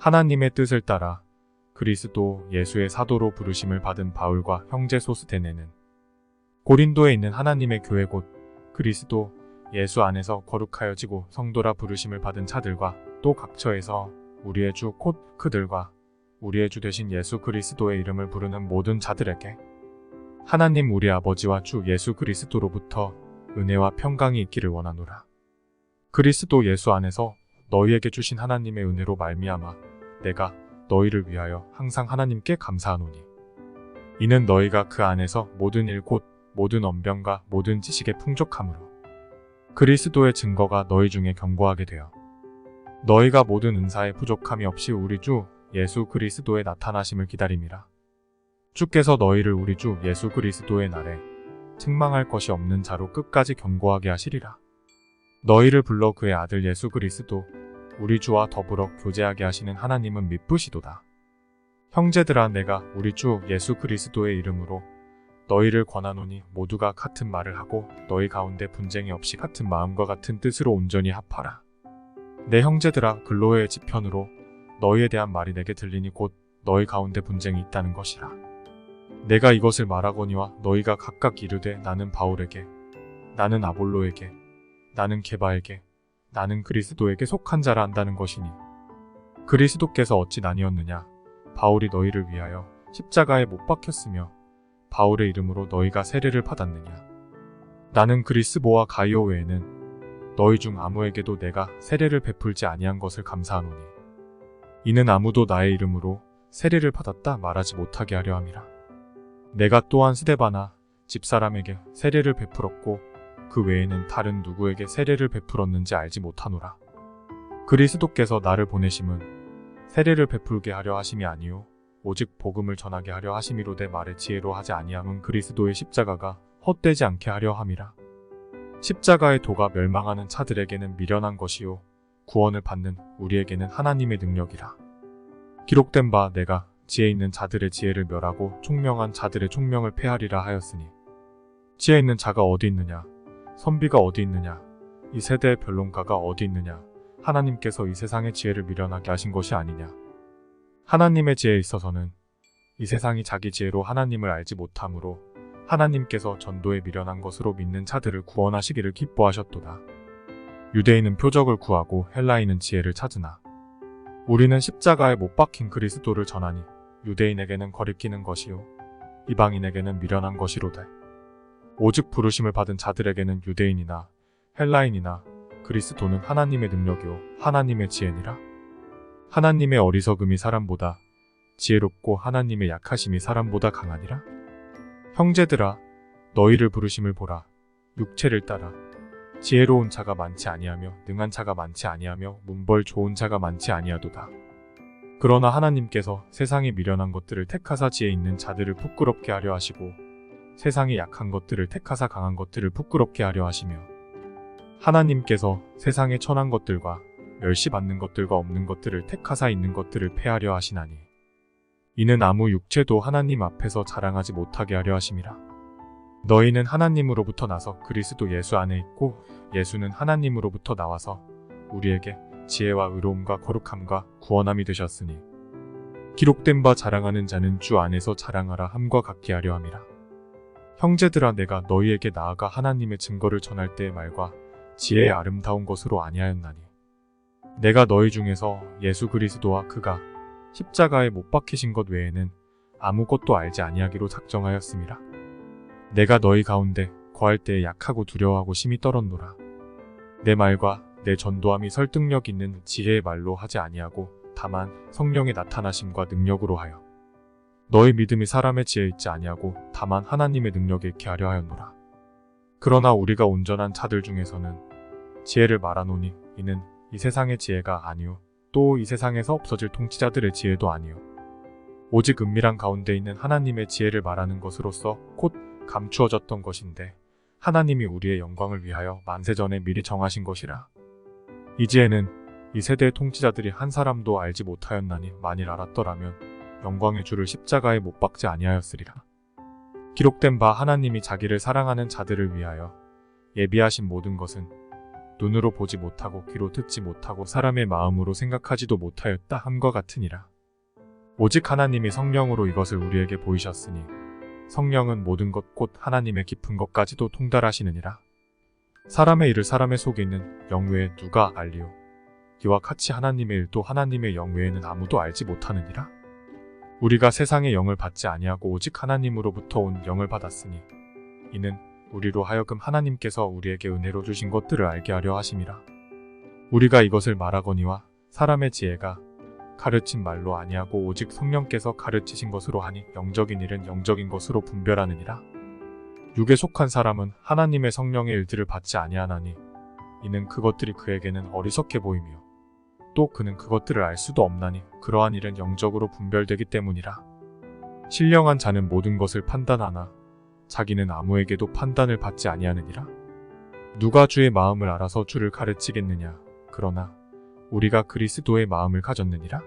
하나님의 뜻을 따라 그리스도 예수의 사도로 부르심을 받은 바울과 형제 소스테네는 고린도에 있는 하나님의 교회 곧 그리스도 예수 안에서 거룩하여지고 성도라 부르심을 받은 자들과 또 각처에서 우리의 주 곧 그들과 우리의 주 되신 예수 그리스도의 이름을 부르는 모든 자들에게 하나님 우리 아버지와 주 예수 그리스도로부터 은혜와 평강이 있기를 원하노라. 그리스도 예수 안에서 너희에게 주신 하나님의 은혜로 말미암아 내가 너희를 위하여 항상 하나님께 감사하노니 이는 너희가 그 안에서 모든 일 곧 모든 언변과 모든 지식에 풍족함으로 그리스도의 증거가 너희 중에 견고하게 되어 너희가 모든 은사에 부족함이 없이 우리 주 예수 그리스도의 나타나심을 기다림이라. 주께서 너희를 우리 주 예수 그리스도의 날에 책망할 것이 없는 자로 끝까지 견고하게 하시리라. 너희를 불러 그의 아들 예수 그리스도 우리 주와 더불어 교제하게 하시는 하나님은 미쁘시도다. 형제들아 내가 우리 주 예수 그리스도의 이름으로 너희를 권하노니 모두가 같은 말을 하고 너희 가운데 분쟁이 없이 같은 마음과 같은 뜻으로 온전히 합하라. 내 형제들아 글로의 지편으로 너희에 대한 말이 내게 들리니 곧 너희 가운데 분쟁이 있다는 것이라. 내가 이것을 말하거니와 너희가 각각 이르되 나는 바울에게 나는 아볼로에게 나는 게바에게 나는 그리스도에게 속한 자라 한다는 것이니 그리스도께서 어찌 나뉘었느냐. 바울이 너희를 위하여 십자가에 못 박혔으며 바울의 이름으로 너희가 세례를 받았느냐. 나는 그리스보와 가이오 외에는 너희 중 아무에게도 내가 세례를 베풀지 아니한 것을 감사하노니 이는 아무도 나의 이름으로 세례를 받았다 말하지 못하게 하려 함이라. 내가 또한 스데바나 집사람에게 세례를 베풀었고 그 외에는 다른 누구에게 세례를 베풀었는지 알지 못하노라. 그리스도께서 나를 보내심은 세례를 베풀게 하려 하심이 아니요 오직 복음을 전하게 하려 하심이로되 말의 지혜로 하지 아니함은 그리스도의 십자가가 헛되지 않게 하려 함이라. 십자가의 도가 멸망하는 자들에게는 미련한 것이요 구원을 받는 우리에게는 하나님의 능력이라. 기록된 바 내가 지혜 있는 자들의 지혜를 멸하고 총명한 자들의 총명을 폐하리라 하였으니 지혜 있는 자가 어디 있느냐 선비가 어디 있느냐 이 세대의 변론가가 어디 있느냐. 하나님께서 이 세상의 지혜를 미련하게 하신 것이 아니냐. 하나님의 지혜에 있어서는 이 세상이 자기 지혜로 하나님을 알지 못하므로 하나님께서 전도에 미련한 것으로 믿는 자들을 구원하시기를 기뻐하셨도다. 유대인은 표적을 구하고 헬라인은 지혜를 찾으나 우리는 십자가에 못 박힌 그리스도를 전하니 유대인에게는 거리끼는 것이요 이방인에게는 미련한 것이로되 오직 부르심을 받은 자들에게는 유대인이나 헬라인이나 그리스도는 하나님의 능력이요 하나님의 지혜니라. 하나님의 어리석음이 사람보다 지혜롭고 하나님의 약하심이 사람보다 강하니라. 형제들아 너희를 부르심을 보라. 육체를 따라 지혜로운 자가 많지 아니하며 능한 자가 많지 아니하며 문벌 좋은 자가 많지 아니하도다. 그러나 하나님께서 세상에 미련한 것들을 택하사 지혜 있는 자들을 부끄럽게 하려 하시고 세상에 약한 것들을 택하사 강한 것들을 부끄럽게 하려 하시며 하나님께서 세상에 천한 것들과 멸시받는 것들과 없는 것들을 택하사 있는 것들을 폐하려 하시나니 이는 아무 육체도 하나님 앞에서 자랑하지 못하게 하려 하심이라. 너희는 하나님으로부터 나서 그리스도 예수 안에 있고 예수는 하나님으로부터 나와서 우리에게 지혜와 의로움과 거룩함과 구원함이 되셨으니 기록된 바 자랑하는 자는 주 안에서 자랑하라 함과 같게 하려 함이라. 형제들아 내가 너희에게 나아가 하나님의 증거를 전할 때의 말과 지혜의 아름다운 것으로 아니하였나니 내가 너희 중에서 예수 그리스도와 그가 십자가에 못 박히신 것 외에는 아무것도 알지 아니하기로 작정하였음이라. 내가 너희 가운데 거할 때에 약하고 두려워하고 심히 떨었노라. 내 말과 내 전도함이 설득력 있는 지혜의 말로 하지 아니하고 다만 성령의 나타나심과 능력으로 하여 너희 믿음이 사람의 지혜에 있지 아니하고 다만 하나님의 능력에 있게 하려 하였노라. 그러나 우리가 온전한 자들 중에서는 지혜를 말하노니 이는 이 세상의 지혜가 아니요 또 이 세상에서 없어질 통치자들의 지혜도 아니요 오직 은밀한 가운데 있는 하나님의 지혜를 말하는 것으로서 곧 감추어졌던 것인데 하나님이 우리의 영광을 위하여 만세전에 미리 정하신 것이라. 이 지혜는 이 세대의 통치자들이 한 사람도 알지 못하였나니 만일 알았더라면 영광의 주를 십자가에 못 박지 아니하였으리라. 기록된 바 하나님이 자기를 사랑하는 자들을 위하여 예비하신 모든 것은 눈으로 보지 못하고 귀로 듣지 못하고 사람의 마음으로 생각하지도 못하였다 함과 같으니라. 오직 하나님이 성령으로 이것을 우리에게 보이셨으니 성령은 모든 것 곧 하나님의 깊은 것까지도 통달하시느니라. 사람의 일을 사람의 속에 있는 영 외에 누가 알리오? 이와 같이 하나님의 일도 하나님의 영 외에는 아무도 알지 못하느니라. 우리가 세상의 영을 받지 아니하고 오직 하나님으로부터 온 영을 받았으니 이는 우리로 하여금 하나님께서 우리에게 은혜로 주신 것들을 알게 하려 하심이라. 우리가 이것을 말하거니와 사람의 지혜가 가르친 말로 아니하고 오직 성령께서 가르치신 것으로 하니 영적인 일은 영적인 것으로 분별하느니라. 육에 속한 사람은 하나님의 성령의 일들을 받지 아니하나니 이는 그것들이 그에게는 어리석게 보이며 또 그는 그것들을 알 수도 없나니 그러한 일은 영적으로 분별되기 때문이라. 신령한 자는 모든 것을 판단하나 자기는 아무에게도 판단을 받지 아니하느니라. 누가 주의 마음을 알아서 주를 가르치겠느냐. 그러나 우리가 그리스도의 마음을 가졌느니라.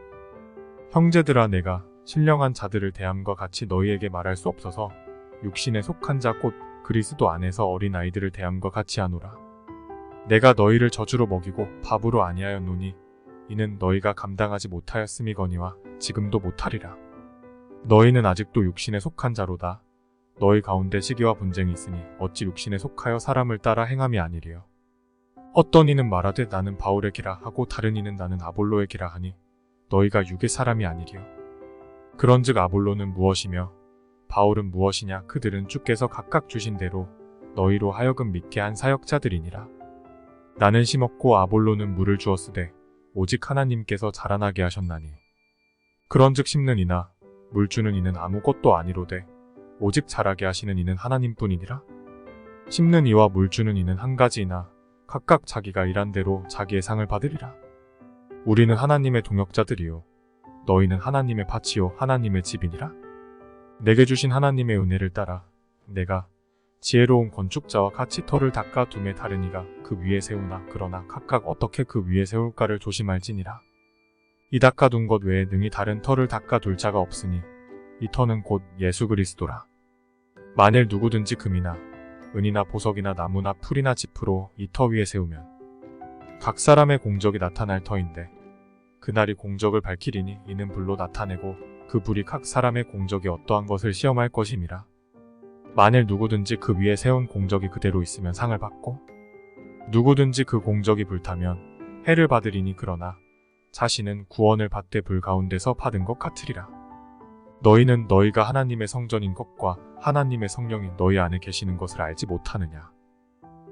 형제들아, 내가 신령한 자들을 대함과 같이 너희에게 말할 수 없어서 육신에 속한 자 곧 그리스도 안에서 어린 아이들을 대함과 같이 하노라. 내가 너희를 젖으로 먹이고 밥으로 아니하였노니 이는 너희가 감당하지 못하였음이거니와 지금도 못하리라. 너희는 아직도 육신에 속한 자로다. 너희 가운데 시기와 분쟁이 있으니 어찌 육신에 속하여 사람을 따라 행함이 아니리요. 어떤 이는 말하되 나는 바울의 기라 하고 다른 이는 나는 아볼로의 기라 하니 너희가 육의 사람이 아니리요. 그런즉 아볼로는 무엇이며 바울은 무엇이냐. 그들은 주께서 각각 주신 대로 너희로 하여금 믿게 한 사역자들이니라. 나는 심었고 아볼로는 물을 주었으되 오직 하나님께서 자라나게 하셨나니 그런즉 심는 이나 물 주는 이는 아무것도 아니로되 오직 자라게 하시는 이는 하나님뿐이니라. 심는 이와 물 주는 이는 한 가지이나 각각 자기가 일한 대로 자기의 상을 받으리라. 우리는 하나님의 동역자들이요 너희는 하나님의 밭이요 하나님의 집이니라. 내게 주신 하나님의 은혜를 따라 내가 지혜로운 건축자와 같이 터를 닦아 둠에 다른 이가 그 위에 세우나 그러나 각각 어떻게 그 위에 세울까를 조심할지니라. 이 닦아둔 것 외에 능히 다른 터를 닦아둘 자가 없으니 이 터는 곧 예수 그리스도라. 만일 누구든지 금이나 은이나 보석이나 나무나 풀이나 짚으로 이 터 위에 세우면 각 사람의 공적이 나타날 터인데 그날이 공적을 밝히리니 이는 불로 나타내고 그 불이 각 사람의 공적이 어떠한 것을 시험할 것임이라. 만일 누구든지 그 위에 세운 공적이 그대로 있으면 상을 받고 누구든지 그 공적이 불타면 해를 받으리니 그러나 자신은 구원을 받되 불 가운데서 받은 것 같으리라. 너희는 너희가 하나님의 성전인 것과 하나님의 성령이 너희 안에 계시는 것을 알지 못하느냐.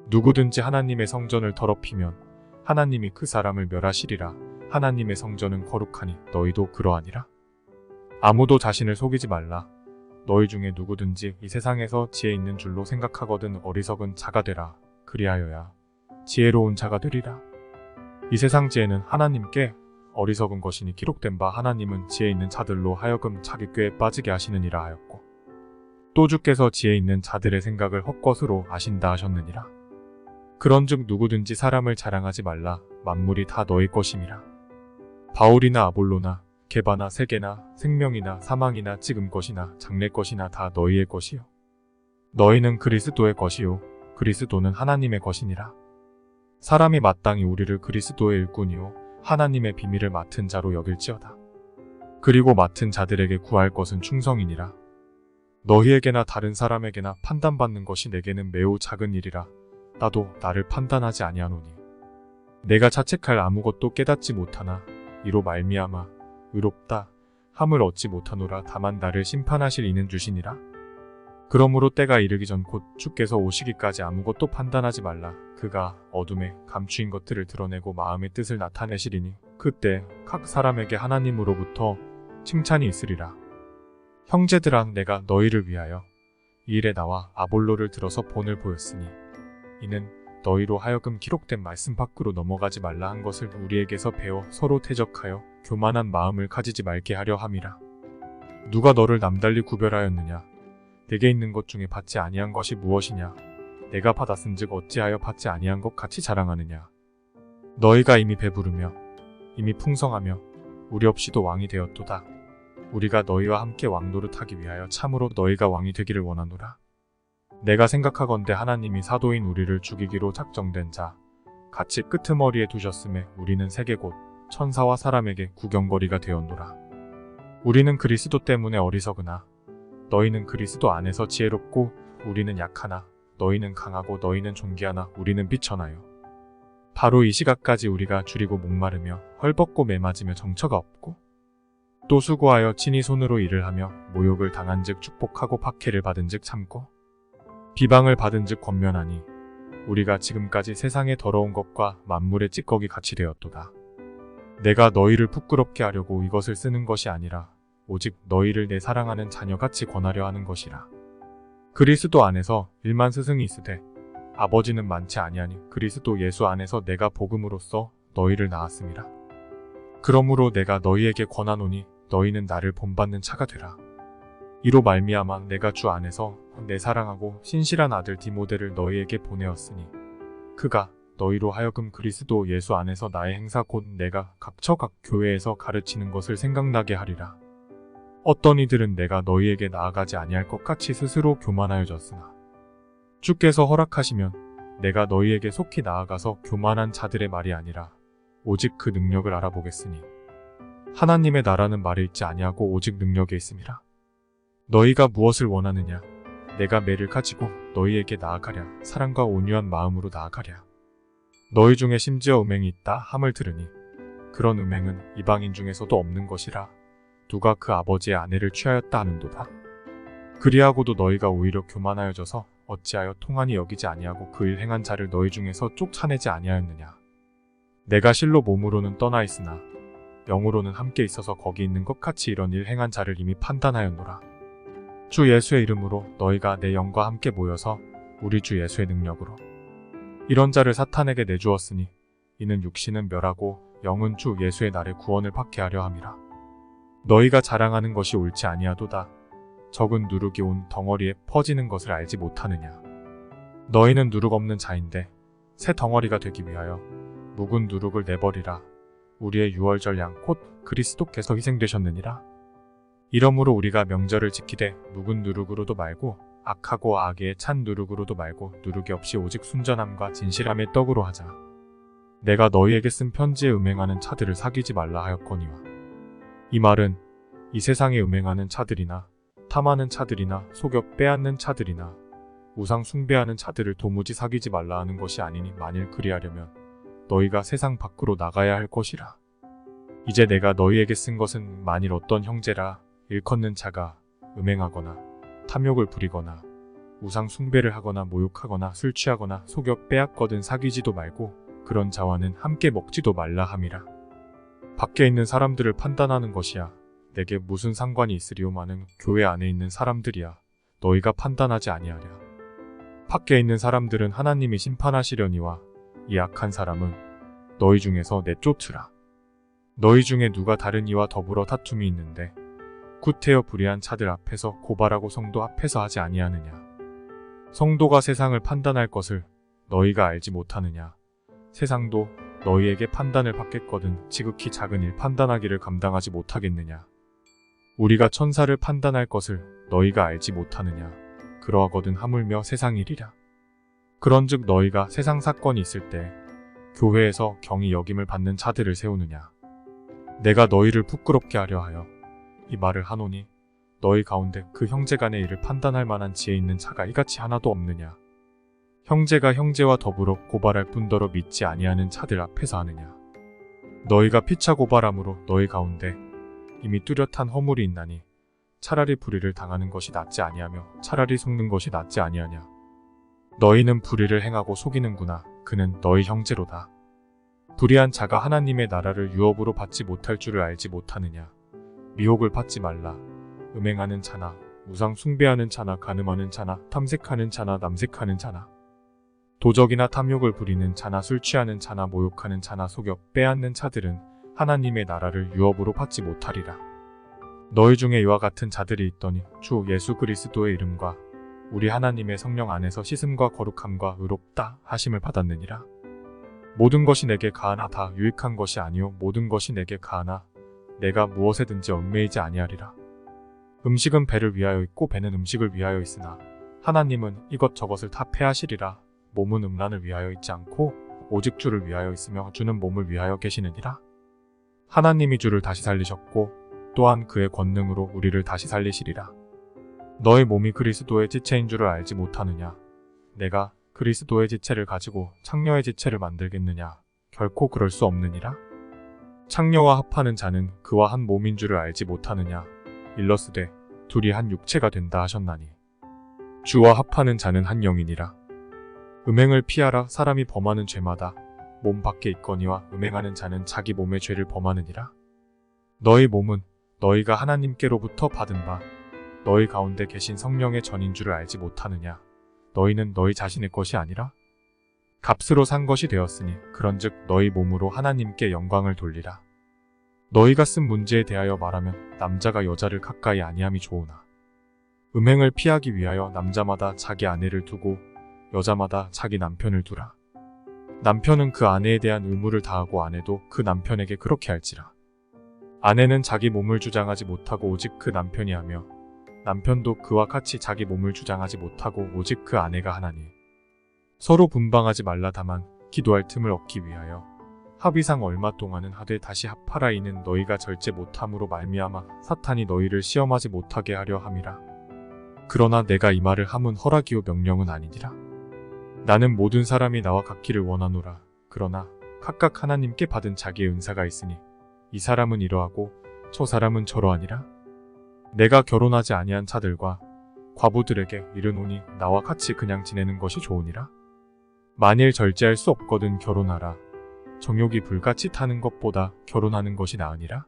누구든지 하나님의 성전을 더럽히면 하나님이 그 사람을 멸하시리라. 하나님의 성전은 거룩하니 너희도 그러하니라. 아무도 자신을 속이지 말라. 너희 중에 누구든지 이 세상에서 지혜 있는 줄로 생각하거든 어리석은 자가 되라. 그리하여야 지혜로운 자가 되리라. 이 세상 지혜는 하나님께 어리석은 것이니 기록된 바 하나님은 지혜 있는 자들로 하여금 자기 꾀에 빠지게 하시느니라 하였고 또 주께서 지혜 있는 자들의 생각을 헛것으로 아신다 하셨느니라. 그런즉 누구든지 사람을 자랑하지 말라. 만물이 다 너희 것임이라. 바울이나 아볼로나 게바나 세계나 생명이나 사망이나 지금 것이나 장래 것이나 다 너희의 것이요 너희는 그리스도의 것이요 그리스도는 하나님의 것이니라. 사람이 마땅히 우리를 그리스도의 일꾼이요 하나님의 비밀을 맡은 자로 여길지어다. 그리고 맡은 자들에게 구할 것은 충성이니라. 너희에게나 다른 사람에게나 판단받는 것이 내게는 매우 작은 일이라. 나도 나를 판단하지 아니하노니 내가 자책할 아무것도 깨닫지 못하나 이로 말미암아 의롭다 함을 얻지 못하노라. 다만 나를 심판하실 이는 주시니라. 그러므로 때가 이르기 전 곧 주께서 오시기까지 아무것도 판단하지 말라. 그가 어둠에 감추인 것들을 드러내고 마음의 뜻을 나타내시리니 그때 각 사람에게 하나님으로부터 칭찬이 있으리라. 형제들아, 내가 너희를 위하여 이 일에 나와 아볼로를 들어서 본을 보였으니 이는 너희로 하여금 기록된 말씀 밖으로 넘어가지 말라 한 것을 우리에게서 배워 서로 대적하여 교만한 마음을 가지지 말게 하려 함이라. 누가 너를 남달리 구별하였느냐. 내게 있는 것 중에 받지 아니한 것이 무엇이냐. 내가 받았은즉 어찌하여 받지 아니한 것 같이 자랑하느냐. 너희가 이미 배부르며 이미 풍성하며 우리 없이도 왕이 되었도다. 우리가 너희와 함께 왕노릇하기 위하여 참으로 너희가 왕이 되기를 원하노라. 내가 생각하건대 하나님이 사도인 우리를 죽이기로 작정된 자 같이 끄트머리에 두셨음에 우리는 세계 곧 천사와 사람에게 구경거리가 되었노라. 우리는 그리스도 때문에 어리석으나 너희는 그리스도 안에서 지혜롭고 우리는 약하나 너희는 강하고 너희는 존귀하나 우리는 비천하여. 바로 이 시각까지 우리가 줄이고 목마르며 헐벗고 매맞으며 정처가 없고 또 수고하여 친히 손으로 일을 하며 모욕을 당한즉 축복하고 박해를 받은즉 참고 비방을 받은즉 권면하니 우리가 지금까지 세상의 더러운 것과 만물의 찌꺼기 같이 되었도다. 내가 너희를 부끄럽게 하려고 이것을 쓰는 것이 아니라 오직 너희를 내 사랑하는 자녀같이 권하려 하는 것이라. 그리스도 안에서 일만 스승이 있으되 아버지는 많지 아니하니 그리스도 예수 안에서 내가 복음으로써 너희를 낳았음이라. 그러므로 내가 너희에게 권하노니 너희는 나를 본받는 차가 되라. 이로 말미암아 내가 주 안에서 내 사랑하고 신실한 아들 디모데를 너희에게 보내었으니 그가 너희로 하여금 그리스도 예수 안에서 나의 행사 곧 내가 각처 각 교회에서 가르치는 것을 생각나게 하리라. 어떤 이들은 내가 너희에게 나아가지 아니할 것 같이 스스로 교만하여졌으나 주께서 허락하시면 내가 너희에게 속히 나아가서 교만한 자들의 말이 아니라 오직 그 능력을 알아보겠으니 하나님의 나라는 말에 있지 아니하고 오직 능력에 있음이라. 너희가 무엇을 원하느냐? 내가 매를 가지고 너희에게 나아가랴. 사랑과 온유한 마음으로 나아가랴. 너희 중에 심지어 음행이 있다 함을 들으니 그런 음행은 이방인 중에서도 없는 것이라. 누가 그 아버지의 아내를 취하였다 하는도다. 그리하고도 너희가 오히려 교만하여져서 어찌하여 통한이 여기지 아니하고 그 일 행한 자를 너희 중에서 쫓아내지 아니하였느냐. 내가 실로 몸으로는 떠나 있으나 영으로는 함께 있어서 거기 있는 것 같이 이런 일 행한 자를 이미 판단하였노라. 주 예수의 이름으로 너희가 내 영과 함께 모여서 우리 주 예수의 능력으로 이런 자를 사탄에게 내주었으니 이는 육신은 멸하고 영은 주 예수의 날에 구원을 받게 하려 함이라. 너희가 자랑하는 것이 옳지 아니하도다. 적은 누룩이 온 덩어리에 퍼지는 것을 알지 못하느냐. 너희는 누룩 없는 자인데 새 덩어리가 되기 위하여 묵은 누룩을 내버리라. 우리의 유월절 양 곧 그리스도께서 희생되셨느니라. 이러므로 우리가 명절을 지키되 묵은 누룩으로도 말고 악하고 악에 찬 누룩으로도 말고 누룩이 없이 오직 순전함과 진실함의 떡으로 하자. 내가 너희에게 쓴 편지에 음행하는 차들을 사귀지 말라 하였거니와. 이 말은 이 세상에 음행하는 차들이나 탐하는 차들이나 속여 빼앗는 차들이나 우상 숭배하는 차들을 도무지 사귀지 말라 하는 것이 아니니 만일 그리하려면 너희가 세상 밖으로 나가야 할 것이라. 이제 내가 너희에게 쓴 것은 만일 어떤 형제라 일컫는 자가 음행하거나 탐욕을 부리거나 우상 숭배를 하거나 모욕하거나 술 취하거나 속여 빼앗거든 사귀지도 말고 그런 자와는 함께 먹지도 말라 함이라. 밖에 있는 사람들을 판단하는 것이야 내게 무슨 상관이 있으리오마는 교회 안에 있는 사람들이야 너희가 판단하지 아니하랴. 밖에 있는 사람들은 하나님이 심판하시려니와 이 악한 사람은 너희 중에서 내쫓으라. 너희 중에 누가 다른 이와 더불어 다툼이 있는데 구태여 불의한 차들 앞에서 고발하고 성도 앞에서 하지 아니하느냐. 성도가 세상을 판단할 것을 너희가 알지 못하느냐. 세상도 너희에게 판단을 받겠거든 지극히 작은 일 판단하기를 감당하지 못하겠느냐. 우리가 천사를 판단할 것을 너희가 알지 못하느냐. 그러하거든 하물며 세상 일이라. 그런즉 너희가 세상 사건이 있을 때 교회에서 경히 여김을 받는 자들을 세우느냐. 내가 너희를 부끄럽게 하려 하여 이 말을 하노니 너희 가운데 그 형제 간의 일을 판단할 만한 지혜 있는 자가 이같이 하나도 없느냐. 형제가 형제와 더불어 고발할 뿐더러 믿지 아니하는 자들 앞에서 하느냐. 너희가 피차 고발함으로 너희 가운데 이미 뚜렷한 허물이 있나니 차라리 불의를 당하는 것이 낫지 아니하며 차라리 속는 것이 낫지 아니하냐. 너희는 불의를 행하고 속이는구나. 그는 너희 형제로다. 불의한 자가 하나님의 나라를 유업으로 받지 못할 줄을 알지 못하느냐. 미혹을 받지 말라. 음행하는 자나 우상 숭배하는 자나 간음하는 자나 탐색하는 자나 남색하는 자나 도적이나 탐욕을 부리는 자나 술 취하는 자나 모욕하는 자나 속여 빼앗는 자들은 하나님의 나라를 유업으로 받지 못하리라. 너희 중에 이와 같은 자들이 있더니 주 예수 그리스도의 이름과 우리 하나님의 성령 안에서 씻음과 거룩함과 의롭다 하심을 받았느니라. 모든 것이 내게 가하나 다 유익한 것이 아니요 모든 것이 내게 가하나 내가 무엇에든지 얽매이지 아니하리라. 음식은 배를 위하여 있고 배는 음식을 위하여 있으나 하나님은 이것저것을 다 패하시리라. 몸은 음란을 위하여 있지 않고 오직 주를 위하여 있으며 주는 몸을 위하여 계시느니라. 하나님이 주를 다시 살리셨고 또한 그의 권능으로 우리를 다시 살리시리라. 너의 몸이 그리스도의 지체인 줄을 알지 못하느냐? 내가 그리스도의 지체를 가지고 창녀의 지체를 만들겠느냐? 결코 그럴 수 없느니라. 창녀와 합하는 자는 그와 한 몸인 줄을 알지 못하느냐? 일러스되 둘이 한 육체가 된다 하셨나니 주와 합하는 자는 한 영이니라. 음행을 피하라. 사람이 범하는 죄마다 몸 밖에 있거니와 음행하는 자는 자기 몸의 죄를 범하느니라. 너희 몸은 너희가 하나님께로부터 받은 바 너희 가운데 계신 성령의 전인 줄을 알지 못하느냐? 너희는 너희 자신의 것이 아니라 값으로 산 것이 되었으니 그런즉 너희 몸으로 하나님께 영광을 돌리라. 너희가 쓴 문제에 대하여 말하면 남자가 여자를 가까이 아니함이 좋으나 음행을 피하기 위하여 남자마다 자기 아내를 두고 여자마다 자기 남편을 두라. 남편은 그 아내에 대한 의무를 다하고 아내도 그 남편에게 그렇게 할지라. 아내는 자기 몸을 주장하지 못하고 오직 그 남편이 하며 남편도 그와 같이 자기 몸을 주장하지 못하고 오직 그 아내가 하나니 서로 분방하지 말라. 다만 기도할 틈을 얻기 위하여 합의상 얼마 동안은 하되 다시 합하라. 이는 너희가 절제 못함으로 말미암아 사탄이 너희를 시험하지 못하게 하려 함이라. 그러나 내가 이 말을 함은 허락이요 명령은 아니니라. 나는 모든 사람이 나와 같기를 원하노라. 그러나 각각 하나님께 받은 자기의 은사가 있으니 이 사람은 이러하고 저 사람은 저러하니라. 내가 결혼하지 아니한 자들과 과부들에게 이르노니 나와 같이 그냥 지내는 것이 좋으니라. 만일 절제할 수 없거든 결혼하라. 정욕이 불같이 타는 것보다 결혼하는 것이 나으니라.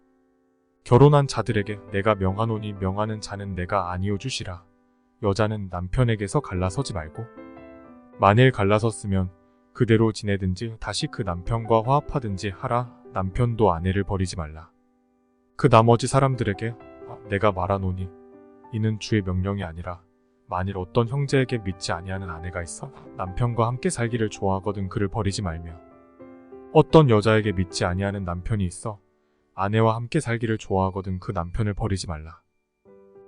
결혼한 자들에게 내가 명하노니 명하는 자는 내가 아니오 주시라. 여자는 남편에게서 갈라서지 말고 만일 갈라섰으면 그대로 지내든지 다시 그 남편과 화합하든지 하라. 남편도 아내를 버리지 말라. 그 나머지 사람들에게 내가 말하노니 이는 주의 명령이 아니라 만일 어떤 형제에게 믿지 아니하는 아내가 있어 남편과 함께 살기를 좋아하거든 그를 버리지 말며 어떤 여자에게 믿지 아니하는 남편이 있어 아내와 함께 살기를 좋아하거든 그 남편을 버리지 말라.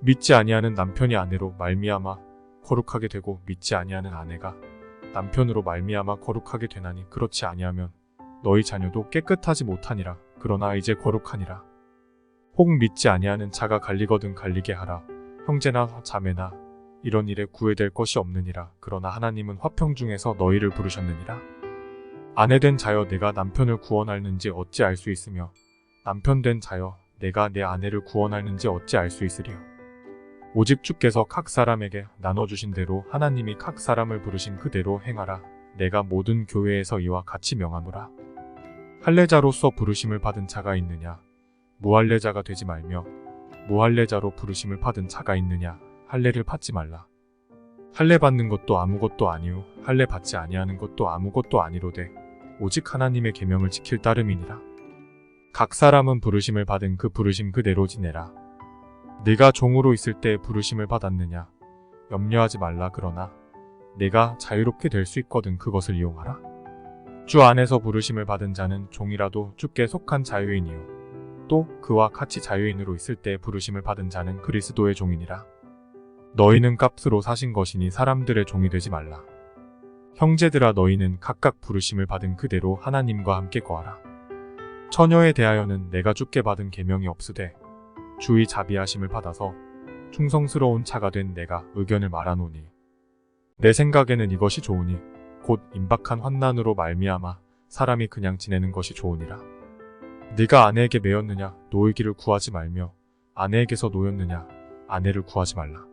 믿지 아니하는 남편이 아내로 말미암아 거룩하게 되고 믿지 아니하는 아내가 남편으로 말미암아 거룩하게 되나니 그렇지 아니하면 너희 자녀도 깨끗하지 못하니라. 그러나 이제 거룩하니라. 혹 믿지 아니하는 자가 갈리거든 갈리게 하라. 형제나 자매나 이런 일에 구애될 것이 없느니라. 그러나 하나님은 화평 중에서 너희를 부르셨느니라. 아내된 자여 내가 남편을 구원하는지 어찌 알 수 있으며 남편 된 자여 내가 내 아내를 구원하는지 어찌 알 수 있으리요. 오직 주께서 각 사람에게 나눠주신 대로 하나님이 각 사람을 부르신 그대로 행하라. 내가 모든 교회에서 이와 같이 명하노라. 할례자로서 부르심을 받은 자가 있느냐? 무할례자가 되지 말며 무할례자로 부르심을 받은 자가 있느냐? 할례를 받지 말라. 할례 받는 것도 아무것도 아니요 할례 받지 아니하는 것도 아무것도 아니로되 오직 하나님의 계명을 지킬 따름이니라. 각 사람은 부르심을 받은 그 부르심 그대로 지내라. 네가 종으로 있을 때 부르심을 받았느냐? 염려하지 말라. 그러나 내가 자유롭게 될 수 있거든 그것을 이용하라. 주 안에서 부르심을 받은 자는 종이라도 주께 속한 자유인이요 또 그와 같이 자유인으로 있을 때 부르심을 받은 자는 그리스도의 종이니라. 너희는 값으로 사신 것이니 사람들의 종이 되지 말라. 형제들아 너희는 각각 부르심을 받은 그대로 하나님과 함께 거하라. 처녀에 대하여는 내가 주께 받은 계명이 없으되 주의 자비하심을 받아서 충성스러운 자가 된 내가 의견을 말하노니 내 생각에는 이것이 좋으니 곧 임박한 환난으로 말미암아 사람이 그냥 지내는 것이 좋으니라. 네가 아내에게 매였느냐? 노이기를 구하지 말며 아내에게서 노였느냐? 아내를 구하지 말라.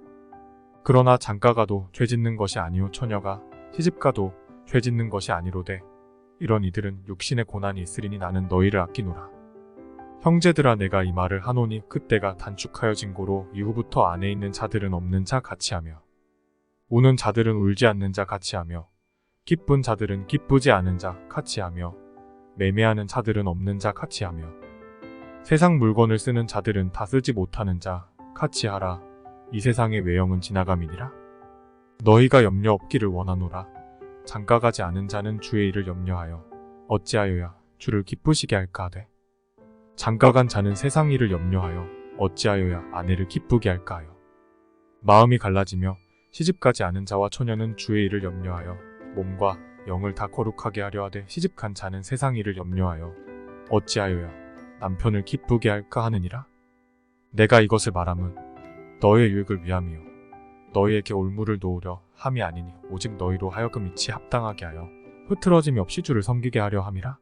그러나 장가가도 죄짓는 것이 아니요 처녀가 시집가도 죄짓는 것이 아니로되 이런 이들은 육신의 고난이 있으리니 나는 너희를 아끼노라. 형제들아 내가 이 말을 하노니 그때가 단축하여진 고로 이후부터 안에 있는 자들은 없는 자 같이 하며 우는 자들은 울지 않는 자 같이 하며 기쁜 자들은 기쁘지 않은 자 같이 하며 매매하는 자들은 없는 자 같이 하며 세상 물건을 쓰는 자들은 다 쓰지 못하는 자 같이 하라. 이 세상의 외형은 지나감이니라. 너희가 염려 없기를 원하노라. 장가가지 않은 자는 주의 일을 염려하여 어찌하여야 주를 기쁘시게 할까 하되 장가간 자는 세상 일을 염려하여 어찌하여야 아내를 기쁘게 할까 하여 마음이 갈라지며 시집가지 않은 자와 처녀는 주의 일을 염려하여 몸과 영을 다 거룩하게 하려 하되 시집간 자는 세상 일을 염려하여 어찌하여야 남편을 기쁘게 할까 하느니라. 내가 이것을 말함은 너의 유익을 위함이요 너희에게 올무를 놓으려 함이 아니니 오직 너희로 하여금 이치 합당하게 하여 흐트러짐이 없이 주를 섬기게 하려 함이라.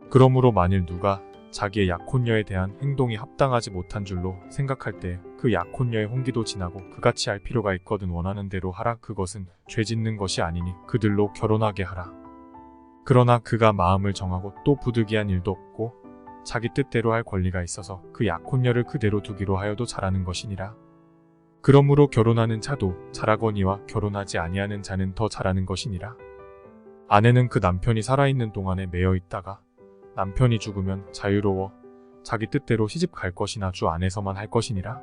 그러므로 만일 누가 자기의 약혼녀에 대한 행동이 합당하지 못한 줄로 생각할 때 그 약혼녀의 홍기도 지나고 그같이 할 필요가 있거든 원하는 대로 하라. 그것은 죄 짓는 것이 아니니 그들로 결혼하게 하라. 그러나 그가 마음을 정하고 또 부득이한 일도 없고 자기 뜻대로 할 권리가 있어서 그 약혼녀를 그대로 두기로 하여도 잘하는 것이니라. 그러므로 결혼하는 자도 잘하거니와 결혼하지 아니하는 자는 더 잘하는 것이니라. 아내는 그 남편이 살아있는 동안에 매여 있다가 남편이 죽으면 자유로워 자기 뜻대로 시집 갈 것이나 주 안에서만 할 것이니라.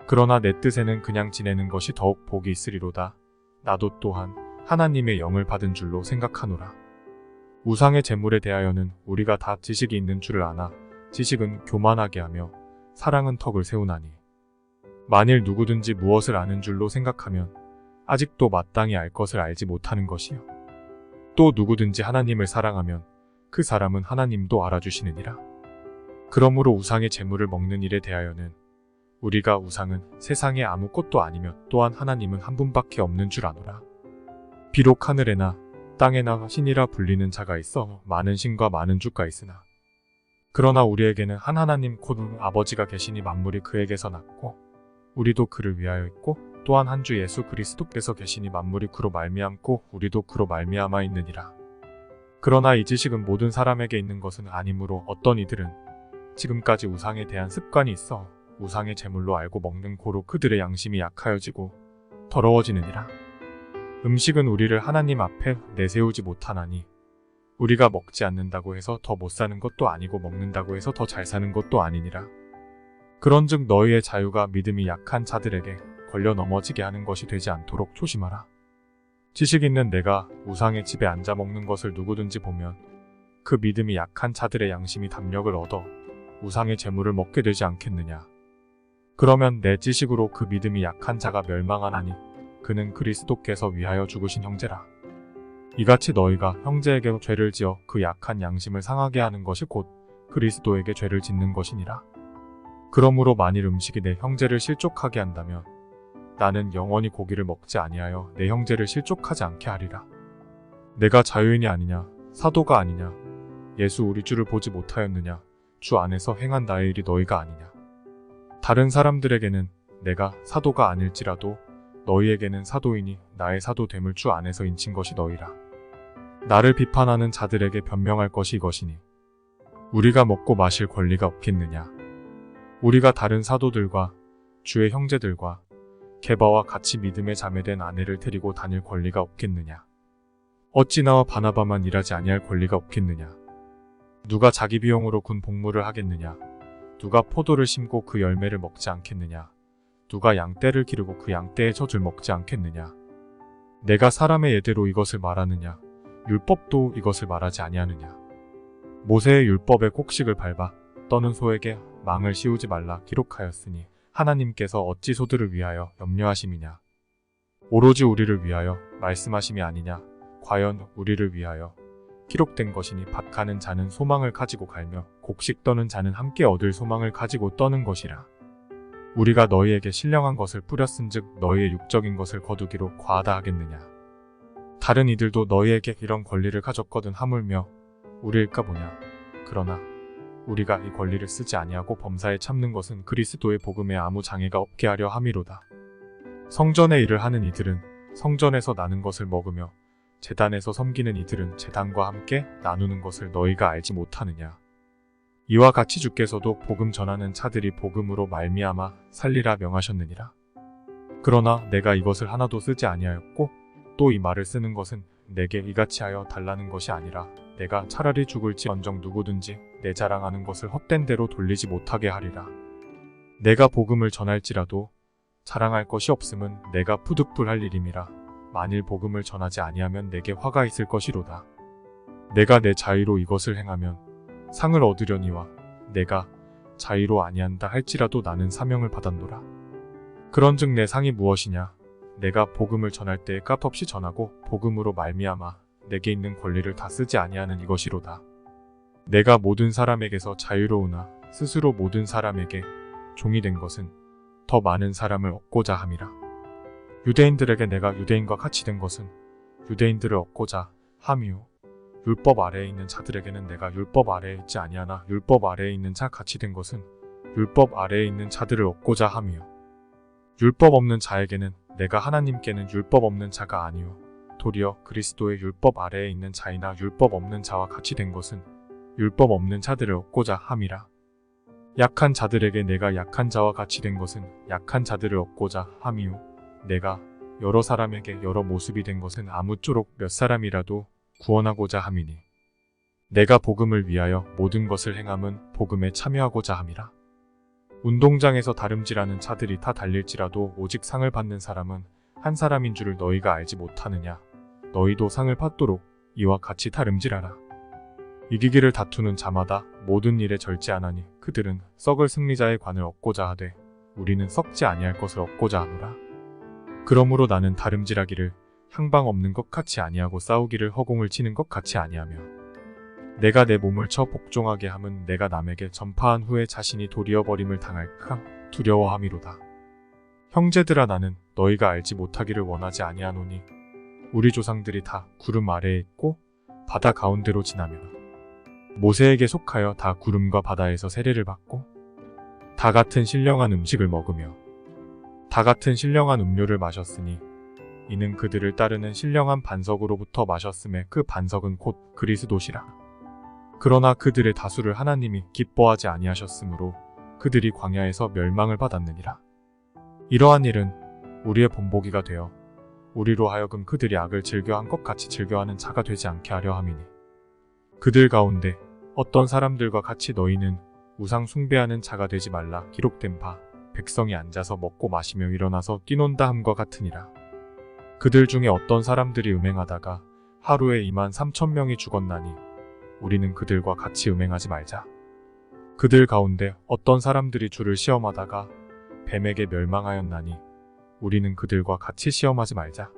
그러나 내 뜻에는 그냥 지내는 것이 더욱 복이 있으리로다. 나도 또한 하나님의 영을 받은 줄로 생각하노라. 우상의 재물에 대하여는 우리가 다 지식이 있는 줄을 아나 지식은 교만하게 하며 사랑은 턱을 세우나니 만일 누구든지 무엇을 아는 줄로 생각하면 아직도 마땅히 알 것을 알지 못하는 것이요 또 누구든지 하나님을 사랑하면 그 사람은 하나님도 알아주시느니라. 그러므로 우상의 재물을 먹는 일에 대하여는 우리가 우상은 세상에 아무것도 아니며 또한 하나님은 한 분밖에 없는 줄 아노라. 비록 하늘에나 땅에나 신이라 불리는 자가 있어 많은 신과 많은 주가 있으나 그러나 우리에게는 한 하나님 곧 아버지가 계시니 만물이 그에게서 났고 우리도 그를 위하여 있고 또한 한 주 예수 그리스도께서 계시니 만물이 그로 말미암고 우리도 그로 말미암아 있느니라. 그러나 이 지식은 모든 사람에게 있는 것은 아니므로 어떤 이들은 지금까지 우상에 대한 습관이 있어 우상의 제물로 알고 먹는 고로 그들의 양심이 약하여지고 더러워지느니라. 음식은 우리를 하나님 앞에 내세우지 못하나니 우리가 먹지 않는다고 해서 더 못 사는 것도 아니고 먹는다고 해서 더 잘 사는 것도 아니니라. 그런즉 너희의 자유가 믿음이 약한 자들에게 걸려 넘어지게 하는 것이 되지 않도록 조심하라. 지식 있는 내가 우상의 집에 앉아 먹는 것을 누구든지 보면 그 믿음이 약한 자들의 양심이 담력을 얻어 우상의 재물을 먹게 되지 않겠느냐. 그러면 내 지식으로 그 믿음이 약한 자가 멸망하나니 그는 그리스도께서 위하여 죽으신 형제라. 이같이 너희가 형제에게 죄를 지어 그 약한 양심을 상하게 하는 것이 곧 그리스도에게 죄를 짓는 것이니라. 그러므로 만일 음식이 내 형제를 실족하게 한다면 나는 영원히 고기를 먹지 아니하여 내 형제를 실족하지 않게 하리라. 내가 자유인이 아니냐 사도가 아니냐 예수 우리 주를 보지 못하였느냐 주 안에서 행한 나의 일이 너희가 아니냐. 다른 사람들에게는 내가 사도가 아닐지라도 너희에게는 사도이니 나의 사도됨을 주 안에서 인친 것이 너희라. 나를 비판하는 자들에게 변명할 것이 이것이니 우리가 먹고 마실 권리가 없겠느냐. 우리가 다른 사도들과 주의 형제들과 게바와 같이 믿음에 자매된 아내를 데리고 다닐 권리가 없겠느냐. 어찌 나와 바나바만 일하지 아니할 권리가 없겠느냐. 누가 자기 비용으로 군 복무를 하겠느냐. 누가 포도를 심고 그 열매를 먹지 않겠느냐. 누가 양떼를 기르고 그 양떼의 젖을 먹지 않겠느냐. 내가 사람의 예대로 이것을 말하느냐. 율법도 이것을 말하지 아니하느냐. 모세의 율법의 곡식을 밟아 떠는 소에게 망을 씌우지 말라 기록하였으니 하나님께서 어찌 소들을 위하여 염려하심이냐. 오로지 우리를 위하여 말씀하심이 아니냐. 과연 우리를 위하여 기록된 것이니 밭 가는 자는 소망을 가지고 갈며 곡식 떠는 자는 함께 얻을 소망을 가지고 떠는 것이라. 우리가 너희에게 신령한 것을 뿌렸은즉 너희의 육적인 것을 거두기로 과하다 하겠느냐. 다른 이들도 너희에게 이런 권리를 가졌거든 하물며 우리일까 보냐. 그러나 우리가 이 권리를 쓰지 아니하고 범사에 참는 것은 그리스도의 복음에 아무 장애가 없게 하려 함이로다. 성전의 일을 하는 이들은 성전에서 나는 것을 먹으며 제단에서 섬기는 이들은 제단과 함께 나누는 것을 너희가 알지 못하느냐. 이와 같이 주께서도 복음 전하는 자들이 복음으로 말미암아 살리라 명하셨느니라. 그러나 내가 이것을 하나도 쓰지 아니하였고 또 이 말을 쓰는 것은 내게 이같이 하여 달라는 것이 아니라 내가 차라리 죽을지언정 누구든지 내 자랑하는 것을 헛된 대로 돌리지 못하게 하리라. 내가 복음을 전할지라도 자랑할 것이 없음은 내가 푸득불할 일임이라. 만일 복음을 전하지 아니하면 내게 화가 있을 것이로다. 내가 내 자의로 이것을 행하면 상을 얻으려니와 내가 자의로 아니한다 할지라도 나는 사명을 받았노라. 그런즉 내 상이 무엇이냐. 내가 복음을 전할 때에 값없이 전하고 복음으로 말미암아 내게 있는 권리를 다 쓰지 아니하는 이것이로다. 내가 모든 사람에게서 자유로우나 스스로 모든 사람에게 종이 된 것은 더 많은 사람을 얻고자 함이라. 유대인들에게 내가 유대인과 같이 된 것은 유대인들을 얻고자 함이요. 율법 아래에 있는 자들에게는 내가 율법 아래에 있지 아니하나 율법 아래에 있는 자 같이 된 것은 율법 아래에 있는 자들을 얻고자 함이요. 율법 없는 자에게는 내가 하나님께는 율법 없는 자가 아니요 도리어 그리스도의 율법 아래에 있는 자이나 율법 없는 자와 같이 된 것은 율법 없는 자들을 얻고자 함이라. 약한 자들에게 내가 약한 자와 같이 된 것은 약한 자들을 얻고자 함이요 내가 여러 사람에게 여러 모습이 된 것은 아무쪼록 몇 사람이라도 구원하고자 함이니 내가 복음을 위하여 모든 것을 행함은 복음에 참여하고자 함이라. 운동장에서 다름질하는 자들이 다 달릴지라도 오직 상을 받는 사람은 한 사람인 줄을 너희가 알지 못하느냐. 너희도 상을 받도록 이와 같이 다름질하라. 이기기를 다투는 자마다 모든 일에 절제하나니 그들은 썩을 승리자의 관을 얻고자 하되 우리는 썩지 아니할 것을 얻고자 하노라. 그러므로 나는 다름질하기를 향방 없는 것 같이 아니하고 싸우기를 허공을 치는 것 같이 아니하며 내가 내 몸을 쳐 복종하게 함은 내가 남에게 전파한 후에 자신이 도리어 버림을 당할까 두려워함이로다. 형제들아 나는 너희가 알지 못하기를 원하지 아니하노니 우리 조상들이 다 구름 아래에 있고 바다 가운데로 지나며 모세에게 속하여 다 구름과 바다에서 세례를 받고 다 같은 신령한 음식을 먹으며 다 같은 신령한 음료를 마셨으니 이는 그들을 따르는 신령한 반석으로부터 마셨음에 그 반석은 곧 그리스도시라. 그러나 그들의 다수를 하나님이 기뻐하지 아니하셨으므로 그들이 광야에서 멸망을 받았느니라. 이러한 일은 우리의 본보기가 되어 우리로 하여금 그들이 악을 즐겨한 것 같이 즐겨하는 자가 되지 않게 하려 함이니 그들 가운데 어떤 사람들과 같이 너희는 우상 숭배하는 자가 되지 말라 기록된 바 백성이 앉아서 먹고 마시며 일어나서 뛰논다 함과 같으니라. 그들 중에 어떤 사람들이 음행하다가 하루에 23,000명이 죽었나니 우리는 그들과 같이 음행하지 말자. 그들 가운데 어떤 사람들이 주를 시험하다가 뱀에게 멸망하였나니 우리는 그들과 같이 시험하지 말자.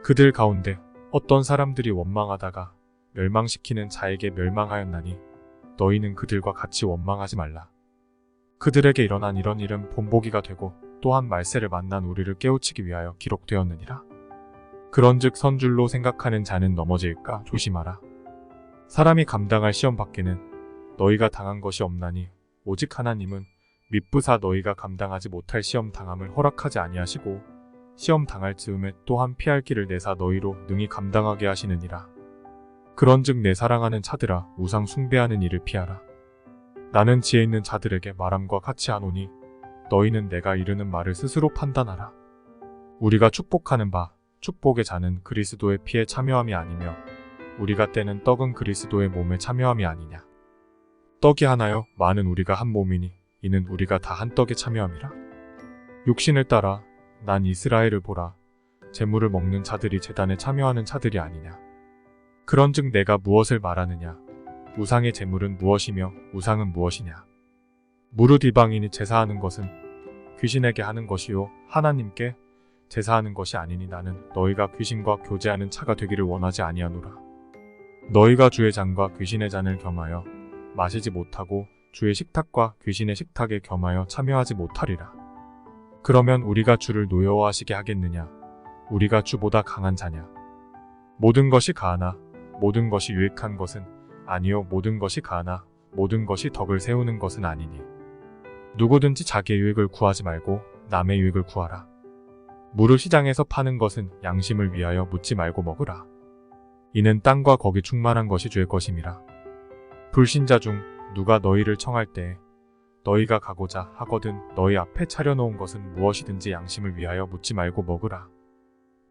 그들 가운데 어떤 사람들이 원망하다가 멸망시키는 자에게 멸망하였나니 너희는 그들과 같이 원망하지 말라. 그들에게 일어난 이런 일은 본보기가 되고 또한 말세를 만난 우리를 깨우치기 위하여 기록되었느니라. 그런즉 선줄로 생각하는 자는 넘어질까 조심하라. 사람이 감당할 시험 밖에는 너희가 당한 것이 없나니 오직 하나님은 미쁘사 너희가 감당하지 못할 시험 당함을 허락하지 아니하시고 시험 당할 즈음에 또한 피할 길을 내사 너희로 능히 감당하게 하시느니라. 그런즉 내 사랑하는 자들아 우상 숭배하는 일을 피하라. 나는 지혜 있는 자들에게 말함과 같이 하노니 너희는 내가 이르는 말을 스스로 판단하라. 우리가 축복하는 바 축복의 자는 그리스도의 피에 참여함이 아니며 우리가 떼는 떡은 그리스도의 몸에 참여함이 아니냐. 떡이 하나요 많은 우리가 한 몸이니 이는 우리가 다 한 떡에 참여함이라. 육신을 따라 난 이스라엘을 보라. 제물을 먹는 자들이 제단에 참여하는 자들이 아니냐. 그런즉 내가 무엇을 말하느냐. 우상의 제물은 무엇이며 우상은 무엇이냐. 무릇 이방인이 제사하는 것은 귀신에게 하는 것이요 하나님께 제사하는 것이 아니니 나는 너희가 귀신과 교제하는 차가 되기를 원하지 아니하노라. 너희가 주의 잔과 귀신의 잔을 겸하여 마시지 못하고 주의 식탁과 귀신의 식탁에 겸하여 참여하지 못하리라. 그러면 우리가 주를 노여워하시게 하겠느냐. 우리가 주보다 강한 자냐. 모든 것이 가하나 모든 것이 유익한 것은 아니요 모든 것이 가하나 모든 것이 덕을 세우는 것은 아니니 누구든지 자기의 유익을 구하지 말고 남의 유익을 구하라. 무릇 시장에서 파는 것은 양심을 위하여 묻지 말고 먹으라. 이는 땅과 거기 충만한 것이 주의 것임이라. 불신자 중 누가 너희를 청할 때에 너희가 가고자 하거든 너희 앞에 차려놓은 것은 무엇이든지 양심을 위하여 묻지 말고 먹으라.